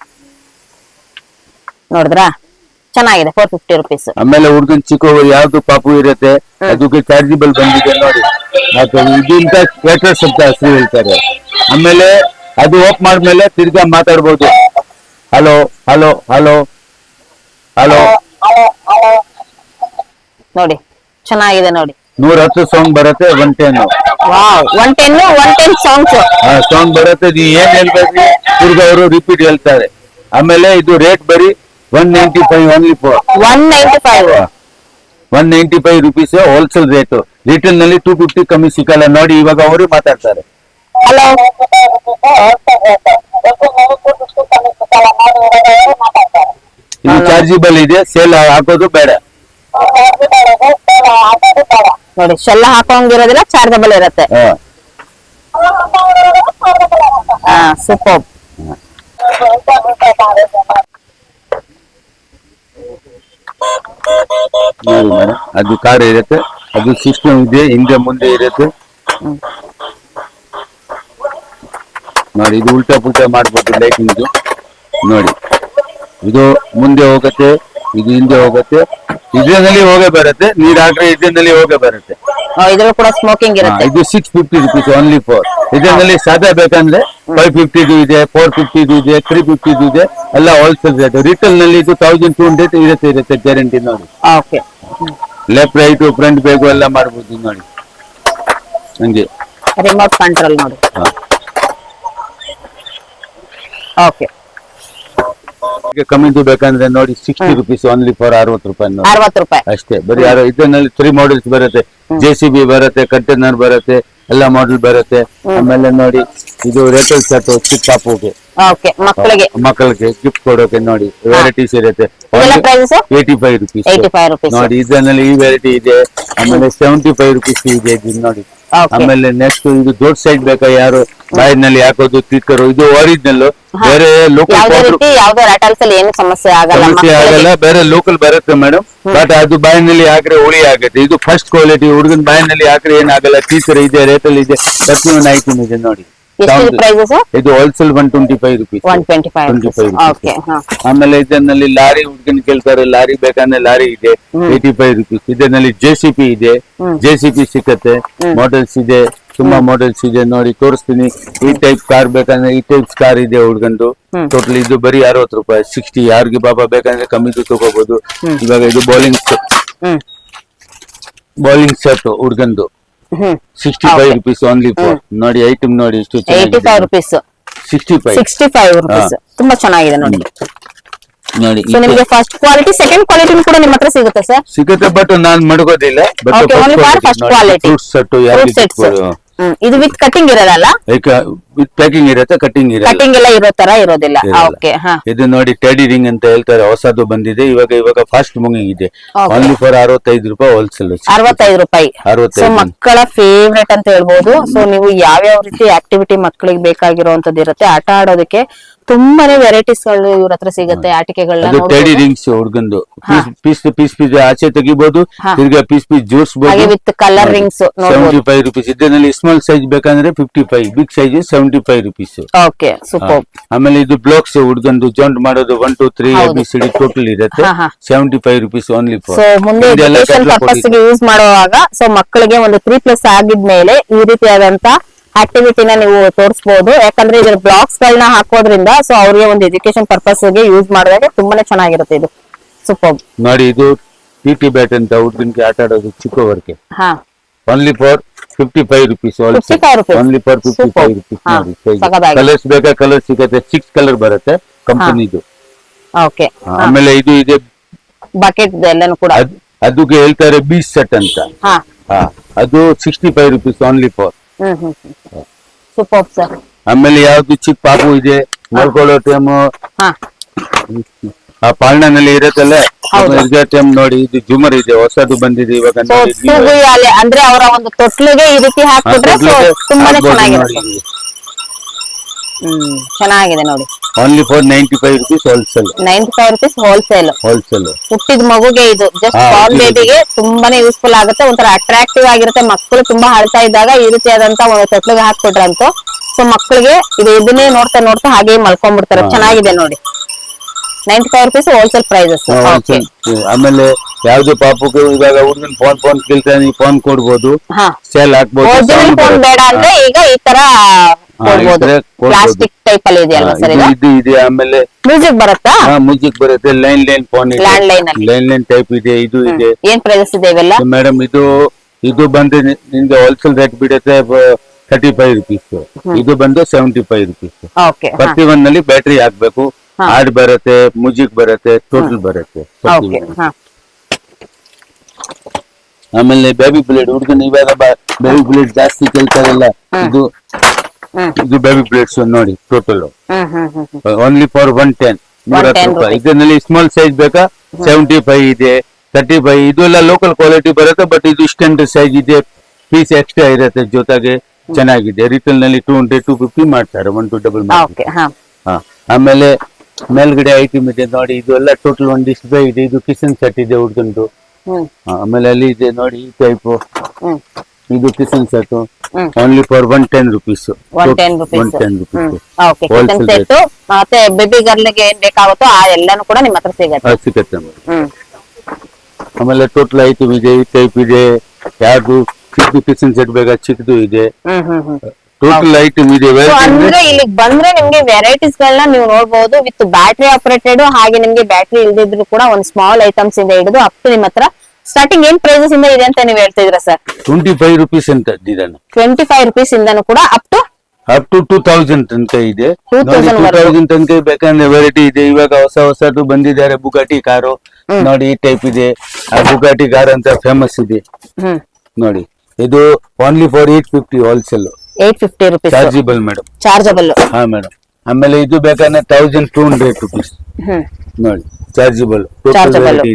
ನೋಡಿದ್ರಾ, ಚೆನ್ನಾಗಿದೆ. 450 rupees. ಆಮೇಲೆ ಹುಡುಗನ್ ಚಿಕ್ಕ ಯಾವ್ದು ಪಾಪು ಇರುತ್ತೆ ಅದಕ್ಕೆ ಚಾರ್ಜಬಲ್ ಬಂದಿದೆ ನೋಡಿ. ಇದಕ್ಕಿಂತ ಥಿಯೇಟರ್ಸ್ ಅಂತ ಹೆಸರು ಹೇಳ್ತಾರೆ. ಆಮೇಲೆ ಅದು ಆಫ್ ಮಾಡಿದ್ಮೇಲೆ ತಿರ್ಗಾ ಮಾತಾಡ್ಬೋದು. ಹಲೋ ಹಲೋ ಹಲೋ ಹಲೋ ನೋಡಿ ಚೆನ್ನಾಗಿದೆ ನೋಡಿ. 110 ಸಾಂಗ್ ಬರುತ್ತೆ 110. ವಾವ್ 110 ಸಾಂಗ್ಸ್ ಸಾಂಗ್ ಬರುತ್ತೆ. ನೀವು ಏನ್ ಹೇಳ್ಬೇಕು ತಿರ್ಗಾ ಅವರು ರಿಪೀಟ್ ಹೇಳ್ತಾರೆ. ಆಮೇಲೆ ಇದು ರೇಟ್ ಬರೀ 195 only for 195 rupees wholesale rate. Retail ನಲ್ಲಿ 250 ಕಮ್ಮಿ ಸಿಕ್ಕಲ್ಲ. ನೋಡಿ ಇವಾಗ ಅವರು ಮಾತಾಡ್ತಾರೆ. ಹಲೋ ಇದು ಚಾರ್ಜಿಬಲ್ ಇದೆ, ಸೇಲ್ ಹಾಕೋದು ಬೇಡ. ನೋಡಿ ಶೆಲ್ಲ ಹಾಕೋಂಗಿರೋದಿಲ್ಲ, ಚಾರ್ಜಬಲ್ ಇರುತ್ತೆ. ಸೂಪರ್. ನೋಡಿ ಮೇಡಮ್, ಅದು ಕಾರ್ ಇರುತ್ತೆ, ಅದು ಸಿಸ್ಟಮ್ ಇದೆ, ಹಿಂದೆ ಮುಂದೆ ಇರುತ್ತೆ. ನೋಡಿ ಇದು ಉಲ್ಟಾ ಪುಲ್ಟಾ ಮಾಡ್ಬೋದು ಲೈಟಿಂಗ್. ನೋಡಿ ಇದು ಮುಂದೆ ಹೋಗುತ್ತೆ, ಇದು ಹಿಂದೆ ಹೋಗುತ್ತೆ, ಇದರಲ್ಲಿ ಹೋಗೇ ಬರುತ್ತೆ. ನೀರ್ ಹಾಕ್ರೆ ಇದರಲ್ಲಿ ಹೋಗೇ ಬರುತ್ತೆ. ಇದ್ರಲ್ಲಿ ಕೂಡ ಸ್ಮೋಕಿಂಗ್ ಇರುತ್ತೆ. ಇದು 650 ರುಪೀಸ್ ಓನ್ಲಿ ಫಾರ್. ಇದರಲ್ಲಿ ಸಾದಾ ಬೇಕಂದ್ರೆ 550 ಇದೆ, 450 ಇದೆ, 350 ಇದೆ, ಎಲ್ಲ ಹೋಲ್ಸೇಲ್ ರೇಟ್. ರಿಟೇಲ್ ನಲ್ಲಿ ಇದು 1200 ಇರುತ್ತೆ ಗ್ಯಾರಂಟಿ. ನೋಡಿ ಲೆಫ್ಟ್ ರೈಟ್ ಫ್ರಂಟ್ ಬೇಗು ಎಲ್ಲ ಮಾಡ್ಬೋದು. ನೋಡಿ ಹಂಗೆ ರಿಮೋಟ್ ಕಂಟ್ರೋಲ್ ನೋಡಿ. ಓಕೆ ಕಮ್ಮಿದು ಬೇಕಂದ್ರೆ ನೋಡಿ 60 ರುಪೀಸ್ ಓನ್ಲಿ ಫಾರ್ 60 ರೂಪಾಯಿ. 60 ರೂಪಾಯಿ ಅಷ್ಟೇ. ಬರೀ ಇದರಲ್ಲಿ 3 ಮಾಡೆಲ್ಸ್ ಬರುತ್ತೆ. JCB ಬರುತ್ತೆ, ಕಂಟೈನರ್ ಬರುತ್ತೆ, ಎಲ್ಲ ಮಾಡೆಲ್ ಬರುತ್ತೆ. ಆಮೇಲೆ ನೋಡಿ ಇದು ರೇಟಲ್ ಸೆಟ್ ಚಿಕ್ಕ ಪಾಪುಗೆ, ಓಕೆ ಮಕ್ಕಳಿಗೆ ಗಿಫ್ಟ್ ಕೊಡೋಕೆ. ನೋಡಿ ವೆರೈಟೀಸ್ ಇರುತ್ತೆ. 85 ರುಪೀಸ್. 85 ರೂಪೀಸ್ ನೋಡಿ ಇದರಲ್ಲಿ ಈ ವೆರೈಟಿ ಇದೆ. ಆಮೇಲೆ 75 ರುಪೀಸ್ ಇದೆ ಇದು ನೋಡಿ. ಆಮೇಲೆ ನೆಕ್ಸ್ಟ್ ಇದು ದೊಡ್ಡ ಸೈಡ್ ಬೇಕಾ, ಯಾರು ಬಾಯಿನಲ್ಲಿ ಹಾಕೋದು ಸ್ಟಿಕ್ಕರ್, ಇದು ಒರಿಜಿನಲ್. ಬೇರೆ ಲೋಕಲ್ ಏನು ಸಮಸ್ಯೆ ಆಗಲ್ಲ, ಬೇರೆ ಲೋಕಲ್ ಬರುತ್ತೆ ಮೇಡಮ್. ಬಟ್ ಅದು ಬಾಯಿನಲ್ಲಿ ಹಾಕ್ರೆ ಹುಳಿ ಆಗುತ್ತೆ. ಇದು ಫಸ್ಟ್ ಕ್ವಾಲಿಟಿ. ಹುಡುಗನ ಬಾಯಿನಲ್ಲಿ ಹಾಕ್ರೆ ಏನಾಗಲ್ಲ. ಟೀಚರ್ ಇದೆ, ರೇಟಲ್ ಇದೆ, 31 ಐಟಮ್ ಇದೆ. ನೋಡಿ ಇದು ಹೋಲ್ಸೇಲ್ 125 ರುಪೀಸ್. 125. ಆಮೇಲೆ ಇದರಲ್ಲಿ ಲಾರಿ ಹುಡುಗನ್ ಕೇಳ್ತಾರೆ, ಲಾರಿ ಬೇಕಂದ್ರೆ ಲಾರಿ ಇದೆ 85 ರುಪೀಸ್. ಇದರಲ್ಲಿ JCP ಇದೆ, JCP ಸಿಕ್ಕತ್ತೆ. ಮಾಡೆಲ್ಸ್ ಇದೆ, ತುಂಬಾ ಮಾಡೆಲ್ಸ್ ಇದೆ. ನೋಡಿ ತೋರಿಸ್ತೀನಿ. ಈ ಟೈಪ್ ಕಾರ್ ಬೇಕಂದ್ರೆ ಈ ಟೈಪ್ ಕಾರ್ ಇದೆ ಹುಡ್ಗಂದು. ಟೋಟಲ್ ಇದು ಬರೀ 60 ರೂಪಾಯಿ. 60. ಯಾರಿಗೆ ಬಾಬಾ ಬೇಕಂದ್ರೆ ಕಮ್ಮಿದು ತಗೋಬಹುದು. ಇವಾಗ ಇದು ಬೌಲಿಂಗ್ ಸೆಟ್ ಹುಡ್ಗಂದು 65 ರುಪೀಸ್ ಓನ್ಲಿ ಫಾರ್. ನೋಡಿ ಐಟಮ್ ನೋಡಿ ಎಷ್ಟು 85 ರುಪೀಸ್. 65 ರುಪೀಸ್. ತುಂಬಾ ಚೆನ್ನಾಗಿದೆ ನೋಡಿ. ನೋಡಿ ನಿಮಗೆ ಫಸ್ಟ್ ಕ್ವಾಲಿಟಿ, ಸೆಕೆಂಡ್ ಕ್ವಾಲಿಟಿ ಕೂಡ ನಿಮ್ಮ ಹತ್ರ ಸಿಗುತ್ತೆ ಸರ್? ಸಿಗುತ್ತೆ, ಬಟ್ ನಾನ್ ಮಡಗೋದಿಲ್ಲ. ಫಸ್ಟ್ ಕ್ವಾಲಿಟಿ ಫ್ರೂಟ್ ಸೆಟ್ ಇದು ವಿತ್ ಕಟಿಂಗ್ ಇರೋದಲ್ಲ, ವಿತ್ ಪ್ಯಾಕಿಂಗ್ ಇರುತ್ತೆ, ಕಟಿಂಗ್ ಇರುತ್ತೆ. ಕಟಿಂಗ್ ಎಲ್ಲ ಇರೋ ತರ ಇರೋದಿಲ್ಲ. ಓಕೆ. ಇದು ನೋಡಿ ಟೆಡಿ ರಿಂಗ್ ಅಂತ ಹೇಳ್ತಾರೆ, ಹೊಸದು ಬಂದಿದೆ ಇವಾಗ ಫಾಸ್ಟ್ ಮೂವಿಂಗ್ ಇದೆ. ಓನ್ಲಿ ಫಾರ್ 65 ರೂಪಾಯಿ ಹೋಲ್ಸೇಲ್. 65 ರೂಪಾಯಿ. ಸೊ ಮಕ್ಕಳ ಫೇವ್ರೇಟ್ ಅಂತ ಹೇಳ್ಬೋದು. ಸೊ ನೀವು ಯಾವ್ಯಾವ ರೀತಿ ಆಕ್ಟಿವಿಟಿ ಮಕ್ಕಳಿಗೆ ಬೇಕಾಗಿರುವಂತದ್ದು ಇರುತ್ತೆ, ಆಟ ಆಡೋದಕ್ಕೆ ತುಂಬಾನೇ ವೆರೈಟೀಸ್ ಗಳು ಇವ್ರ ಹತ್ರ ಸಿಗುತ್ತೆ. ಆಟಿಕೆಗಳನ್ನ ಟೆಡಿ ರಿಂಗ್ಸ್ ಹುಡ್ಗಂದು ಪೀಸ್ ಆಚೆ ತೆಗಿಬಹುದು, ತಿರ್ಗಾ ಪೀಸ್ ಜೋಡಿಸಬಹುದು. With colour rings 75 rupees. ಇದರಲ್ಲಿ ಸ್ಮಾಲ್ ಸೈಜ್ ಬೇಕಂದ್ರೆ 55, big size 75 rupees. Okay super. ಆಮೇಲೆ ಇದು ಬ್ಲಾಕ್ಸ್ ಹುಡ್ಗಂದು ಜಾಯಿಂಟ್ ಮಾಡೋದು 1 2 3 ABCD ಟೋಟಲ್ ಇರುತ್ತೆ. 75 ರುಪೀಸ್ ಓನ್ಲಿ ಫಾರ್. ಸೊ ಮುಂದೆ ಎಜುಕೇಶನ್ ಪರ್ಪಸ್ ಗೆ ಯೂಸ್ ಮಾಡುವಾಗ, ಸೊ ಮಕ್ಕಳಿಗೆ ಒಂದು 3+ ಆಗಿದ್ಮೇಲೆ ಈ ರೀತಿಯಾದಂತ ಆಕ್ಟಿವಿಟಿನ ನೀವು ತೋರಿಸಬಹುದು. ಯಾಕಂದ್ರೆ ಇದ್ರ ಬ್ಲಾಕ್ಸ್ ಗಳನ್ನ ಹಾಕೋದ್ರಿಂದ ಸೊ ಅವ್ರಿಗೆ ಒಂದು ಎಜುಕೇಶನ್ ಪರ್ಪಸ್ ಗೆ ಯೂಸ್ ಮಾಡಿದಾಗ ತುಂಬಾನೇ ಚೆನ್ನಾಗಿರುತ್ತೆ. ಇದು ಸೂಪರ್. ನೋಡಿ ಇದು TT ಬ್ಯಾಟ್ ಅಂತ ಹುಡುಗನಿಗೆ ಆಟ ಆಡೋದು ಚಿಕ್ಕವರಿಗೆ. Only for 55 rupees. Only for 55 rupees. ನೋಡಿ ಕಲರ್ಸ್ ಬೇಕಾ, ಕಲರ್ ಸಿಗುತ್ತೆ. 6 ಕಲರ್ ಬರುತ್ತೆ ಕಂಪನಿದು. ಓಕೆ. ಆಮೇಲೆ ಇದು ಇದೆ ಬಕೆಟ್ ಎಲ್ಲಾನು ಕೂಡ. ಅದಕ್ಕೆ ಹೇಳ್ತಾರೆ ಬೀಚ್ ಸೆಟ್ ಅಂತ. ಅದು 65 rupees only for. Super sir. ಆಮೇಲೆ ಯಾವ್ದು ಚಿಕ್ಕ ಪಾಪು ಇದೆ ನೋಡ್ಕೊಳ್ಳೋ ಟೈಮ್, ಆ ಪಾಳ್ನಲ್ಲಿ ಇರತ್ತಲ್ಲ ಇದೇ ಟೈಮ್. ನೋಡಿ ಇದು ಜುಮರ್ ಇದೆ, ಹೊಸದು ಬಂದಿದೆ ಇವಾಗ. ಅಂದ್ರೆ ಅವರ ಒಂದು ತೊಟ್ಲಿಗೆ ಈ ರೀತಿ ಹಾಕ್ಬಿಟ್ರೆ ತುಂಬಾನೇ ಚೆನ್ನಾಗಿರುತ್ತೆ. ಚೆನ್ನಾಗಿದೆ ನೋಡಿ. Only for 95 rupees wholesale. 95 rupees wholesale. ಹುಟ್ಟಿದ ಮಗುಗೆ ಇದು ಜಸ್ಟ್ ಬಾರ್ನ್ ಬೇಬಿಗೆ ತುಂಬಾನೇ ಯೂಸ್ಫುಲ್ ಆಗುತ್ತೆ. ಒಂಥರ ಅಟ್ರಾಕ್ಟಿವ್ ಆಗಿರುತ್ತೆ. ಮಕ್ಕಳು ತುಂಬಾ ಅಳ್ತಾ ಇದ್ದಾಗ ಈ ರೀತಿಯಾದಂತ ಒಂದು ತೊಟ್ಲಿಗೆ ಹಾಕ್ಬಿಟ್ರಂತೂ ಸೊ ಮಕ್ಕಳಿಗೆ ಇದನ್ನೇ ನೋಡ್ತಾ ಹಾಗೆ ಮಲ್ಕೊಂಡ್ಬಿಡ್ತಾರೆ. ಚೆನ್ನಾಗಿದೆ ನೋಡಿ. 95 ರುಪೀಸ್ ಹೋಲ್ಸೇಲ್ ಪ್ರೈಸಸ್. ಆಮೇಲೆ ಯಾವ್ದು ಪಾಪುಗೆ ಇವಾಗ ಹುಡುಗನ್ ಫೋನ್ ಕೇಳ್ತಾನೆ, ಫೋನ್ ಕೊಡ್ಬೋದು, ಸೇಲ್ ಹಾಕ್ಬೋದು. ಫೋನ್ ಬೇಡ ಅಂದ್ರೆ ಈಗ ಈ ತರ ಕೊಡ್ಬೋದು. ಪ್ಲಾಸ್ಟಿಕ್ ಟೈಪ್ ಅಲ್ಲಿ ಇದೆ ಅಲ್ವಾ ಸರ್ ಇದು? ಇದು ಇದೆ. ಆಮೇಲೆ ಮ್ಯೂಸಿಕ್ ಬರುತ್ತಾ? ಮ್ಯೂಸಿಕ್ ಬರುತ್ತೆ. ಲೈನ್ ಫೋನ್ ಇದೆ, ಲೈನ್ ಟೈಪ್ ಇದೆ. ಇದು ಇದೆ. ಏನ್ ಪ್ರೈಸಸ್ ಇದೆ ಇವೆಲ್ಲ ಮೇಡಮ್? ಇದು ಬಂದು ನಿಮ್ಗೆ ಹೋಲ್ಸೇಲ್ ರೇಟ್ ಬಿಡುತ್ತೆ 35 rupees. ಇದು ಬಂದು 75 rupees. ಓಕೆ. ಪ್ರತಿ ಒಂದಲ್ಲಿ ಬ್ಯಾಟ್ರಿ ಹಾಕ್ಬೇಕು, ಹಾಡ್ ಬರುತ್ತೆ, ಮ್ಯೂಸಿಕ್ ಬರುತ್ತೆ, ಟೋಟಲ್ ಬರುತ್ತೆ. ಓಕೆ. ಆಮೇಲೆ ಬೇಬಿ ಪ್ಲೇಟ್, ಹುಡುಗನ ಇವಾಗ ಬೇಬಿ ಪ್ಲೇಟ್ ಜಾಸ್ತಿ ಕೇಳ್ತಾರಲ್ಲ, ಇದು ಬೇಬಿ ಪ್ಲೇಟ್ಸ್ ನೋಡಿ. ಟೋಟಲ್ ಓನ್ಲಿ ಫಾರ್ 110 ರೂಪಾಯಿ. ಇದರಲ್ಲಿ ಸ್ಮಾಲ್ ಸೈಜ್ ಬೇಕಾ 75 ಇದೆ, 35. ಇದೆಲ್ಲ ಲೋಕಲ್ ಕ್ವಾಲಿಟಿ ಬರುತ್ತೆ. ಬಟ್ ಇದು ಸ್ಟ್ಯಾಂಡರ್ಡ್ ಸೈಜ್ ಇದೆ, ಪೀಸ್ ಎಕ್ಸ್ಟ್ರಾ ಇರುತ್ತೆ ಜೊತೆಗೆ. ಚೆನ್ನಾಗಿದೆ. ರಿಟೇಲ್ ನಲ್ಲಿ 200 250 ಮಾಡ್ತಾರೆ. 1 to double ಆಮೇಲೆ ಮೇಲ್ಗಡೆ ಐಟಮ್ ಇದೆ ನೋಡಿ. ಇದು ಎಲ್ಲ ಟೋಟಲ್ ಒಂದು ಡಿಸ್ಪ್ಲೇ ಇದೆ. ಇದು ಕಿಚನ್ ಸೆಟ್ ಇದೆ ಹುಡ್ಗಂದು. ಆಮೇಲೆ ಅಲ್ಲಿ ಇದೆ ನೋಡಿ ಈ ಟೈಪ್. ಇದು kitchen set only for 110 rupees. 110 rupees. Okay. Kitchen set ಮತ್ತೆ ಬೇಬಿ ಗರ್ಲ್ಗೆ ಏನ್ ಬೇಕಾಗುತ್ತೋ ಆ ಎಲ್ಲಾನು ಕೂಡ ನಿಮ್ಮ ಹತ್ರ ಸಿಗುತ್ತೆ. ಸಿಗುತ್ತೆ. ಆಮೇಲೆ ಟೋಟಲ್ ಐಟಮ್ ಇದೆ. ಈ ಟೈಪ್ ಇದೆ. ಯಾವ್ದು ಚಿಕ್ಕದು ಕಿಚನ್ ಸೆಟ್ ಬೇಕಾ ಚಿಕ್ಕದು ಇದೆ. ಟೋಟಲ್ ಐಟಮ್ ಇದೆ. ಅಂದ್ರೆ ಇಲ್ಲಿಗೆ ಬಂದ್ರೆ ನಿಮ್ಗೆ ವೆರೈಟೀಸ್ ಗಳನ್ನ ನೀವು ನೋಡಬಹುದು. ವಿತ್ ಬ್ಯಾಟ್ರಿ ಆಪರೇಟೆಡ್, ಹಾಗೆ ನಿಮ್ಗೆ ಬ್ಯಾಟ್ರಿ ಇಲ್ದಿದ್ರು ಕೂಡ ಒಂದು ಸ್ಮಾಲ್ ಐಟಮ್ಸ್ ಇಂದ ಹಿಡಿದು ಅಪ್ ಟು ನಿಮ್ಮ ಹತ್ರ ಸ್ಟಾರ್ಟಿಂಗ್ ಏನ್ ಪ್ರೈಸಸ್ ಇಂದ ಇದೆ ಅಂತ ನೀವು ಹೇಳ್ತಾ ಇದ್ರ ಸರ್? 25 rupees ಅಂತ ಇದ್ದಾನೆ. 25 rupees ಇಂದನೂ ಕೂಡ ಅಪ್ ಟು 2000 ತನಕ ಇದೆ. 2000 ತನಕ ಬೇಕಂದ್ರೆ ವೆರೈಟಿ ಇದೆ. ಇವಾಗ ಹೊಸದು ಬಂದಿದ್ದಾರೆ ಬುಗಾಟಿ ಕಾರು ನೋಡಿ. ಈ ಟೈಪ್ ಇದೆ. ಆ ಬುಗಾಟಿ ಕಾರ್ ಅಂತ ಫೇಮಸ್ ಇದೆ ನೋಡಿ. ಇದು only for 850 wholesale. 850 rupees chargeable madam. Chargeable. ಹಾ ಮೇಡಮ್. ಆಮೇಲೆ ಇದು ಬೇಕಂದ್ರೆ 1200 rupees ನೋಡಿ. ಚಾರ್ಜಬಲ್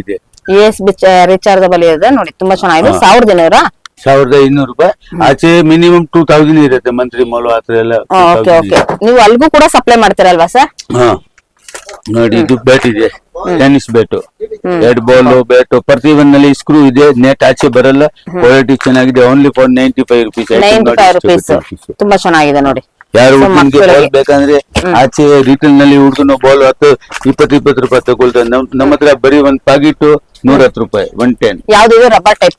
ಇದೆ. USB ರೀಚಾರ್ಜಬಲ್ ಇದೆ ನೋಡಿ. ತುಂಬಾ ಚೆನ್ನಾಗಿದೆ. 1200 ರೂಪಾಯಿ. ಆಚೆ ಮಿನಿಮಮ್ 2000 ಇರುತ್ತೆ ಮಂತ್ಲಿ ಮಾಲು ಆತರ ಎಲ್ಲ. Okay okay. ನೀವು ಅಲ್ಗೂ ಕೂಡ ಸಪ್ಲೈ ಮಾಡ್ತೀರಲ್ವಾ ಸರ್? ಹಾ ನೋಡಿ. ಇದು ಬ್ಯಾಟ್ ಇದೆ, ಟೆನ್ನಿಸ್ ಬ್ಯಾಟು, 2 ಬಾಲ್ ಬ್ಯಾಟು. ಪ್ರತಿ ಒಂದಲ್ಲಿ ಸ್ಕ್ರೂ ಇದೆ. ನೆಟ್ ಆಚೆ ಬರಲ್ಲ. ಕ್ವಾಲಿಟಿ ಚೆನ್ನಾಗಿದೆ. Only for 95 rupees. 95 rupees. ತುಂಬಾ ಚೆನ್ನಾಗಿದೆ ನೋಡಿ. ಯಾರು ಹುಡುಗನಿಗೆ ಬಾಲ್ ಬೇಕಂದ್ರೆ ಆಚೆ ರಿಟೇಲ್ ನಲ್ಲಿ ಹುಡುಗನ ಬಾಲ್ 20 ರೂಪಾಯಿ ತಗೊಳ್ತಾರೆ. ನಮ್ಮ ಹತ್ರ ಬರೀ ಒಂದ್ ಪ್ಯಾಕೆಟ್ 110 ರೂಪಾಯಿ. 110. ಯಾವ್ದು? Rubber type.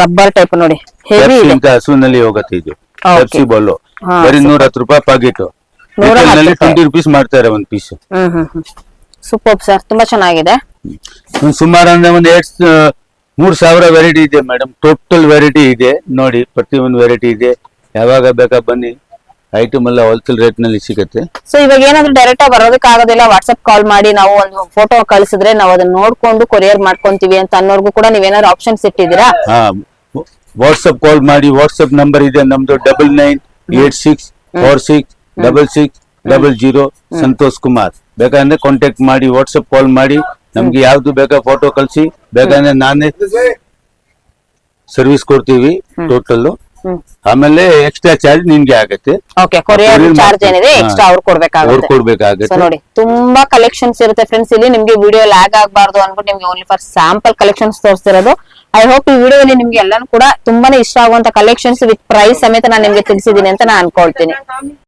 ರಬ್ಬರ್ ಟೈಪ್ ನೋಡಿ. ಹೆವಿ ಇದೆ. ಹಸುನಲ್ಲಿ ಹೋಗುತ್ತೆ ಇದು. ಪೆಪ್ಸಿ ಬಾಲ್ ಬರೀ 110 ರೂಪಾಯಿ ಪ್ಯಾಕೆಟ್. ರಿಟೇಲ್ ನಲ್ಲಿ 20 rupees ಮಾಡ್ತಾರೆ ಒಂದ್ ಪೀಸ್. Super sir. ತುಂಬಾ ಚೆನ್ನಾಗಿದೆ. ಸುಮಾರು ಅಂದ್ರೆ ಒಂದ್ 3000 ವೆರೈಟಿ ಇದೆ ಮೇಡಮ್. ಟೋಟಲ್ ವೆರೈಟಿ ಇದೆ ನೋಡಿ. ಪ್ರತಿ ಒಂದು ವೆರೈಟಿ ಇದೆ. ಯಾವಾಗ ಬೇಕಾ ಬನ್ನಿ. ಐಟಮ್ ಎಲ್ಲ ಹೋಲ್ಸೇಲ್ ರೇಟ್ ನಲ್ಲಿ ಸಿಗುತ್ತೆ. ಸೊ ಇವಾಗ ಏನಾದ್ರು ಡೈರೆಕ್ಟ್ ಆಗಿ ಬರೋದಕ್ಕೆ ಆಗೋದಿಲ್ಲ, ವಾಟ್ಸ್ಆಪ್ ಕಾಲ್ ಮಾಡಿ ನಾವು ಒಂದು ಫೋಟೋ ಕಳಿಸಿದ್ರೆ ನಾವು ಅದನ್ನ ನೋಡ್ಕೊಂಡು ಕೊರಿಯರ್ ಮಾಡ್ಕೊಂತೀವಿ ಅಂತ ಅನ್ನೋರ್ಗು ಕೂಡ ನೀವೇನಾದ್ರು ಆಪ್ಷನ್ಸ್ ಇಟ್ಟಿದ್ದೀರಾ? ಹಾ, ವಾಟ್ಸ್ಆಪ್ ಕಾಲ್ ಮಾಡಿ. ವಾಟ್ಸ್ಆಪ್ ನಂಬರ್ ಇದೆ ನಮ್ದು 9986466600 ಸಂತೋಷ್ ಕುಮಾರ್. ಬೇಕಂದ್ರೆ ಕಾಂಟ್ಯಾಕ್ಟ್ ಮಾಡಿ, ವಾಟ್ಸ್ಆಪ್ ಕಾಲ್ ಮಾಡಿ. ನಮ್ಗೆ ಯಾವ್ದು ಬೇಕಾ ಫೋಟೋ ಕಳ್ಸಿ. ಬೇಕಂದ್ರೆ ನಾನೇ ಸರ್ವಿಸ್ ಕೊಡ್ತೀವಿ ಟೋಟಲ್. ಆಮೇಲೆ ಎಕ್ಸ್ಟ್ರಾ ಚಾರ್ಜ್ ನಿಮ್ಗೆ ಆಗುತ್ತೆ. ಓಕೆ. ಕೊರಿಯರ್ ಚಾರ್ಜ್ ಏನಿದೆ ಎಕ್ಸ್ಟ್ರಾ ಅವ್ರು ಕೊಡ್ಬೇಕಾಗುತ್ತೆ. ನೋಡಿ ತುಂಬಾ ಕಲೆಕ್ಷನ್ಸ್ ಇರುತ್ತೆ ಫ್ರೆಂಡ್ಸ್. ಇಲ್ಲಿ ನಿಮ್ಗೆ ವಿಡಿಯೋ ಲ್ಯಾಗ್ ಆಗಬಾರ್ದು ಅನ್ಬಿಟ್ಟು ನಿಮ್ಗೆ ಓನ್ಲಿ ಫಾರ್ ಸ್ಯಾಂಪಲ್ ಕಲೆಕ್ಷನ್ಸ್ ತೋರಿಸ್ತಿರೋದು. ಐ ಹೋಪ್ ಈ ವಿಡಿಯೋದಲ್ಲಿ ನಿಮ್ಗೆ ಎಲ್ಲಾನು ಕೂಡ ತುಂಬಾನೇ ಇಷ್ಟ ಆಗುವಂತ ಕಲೆಕ್ಷನ್ಸ್ ವಿತ್ ಪ್ರೈಸ್ ಸಮೇತ ನಾನು ನಿಮ್ಗೆ ತಿಳಿಸಿದೀನಿ ಅಂತ ನಾನು ಅನ್ಕೊಳ್ತೀನಿ.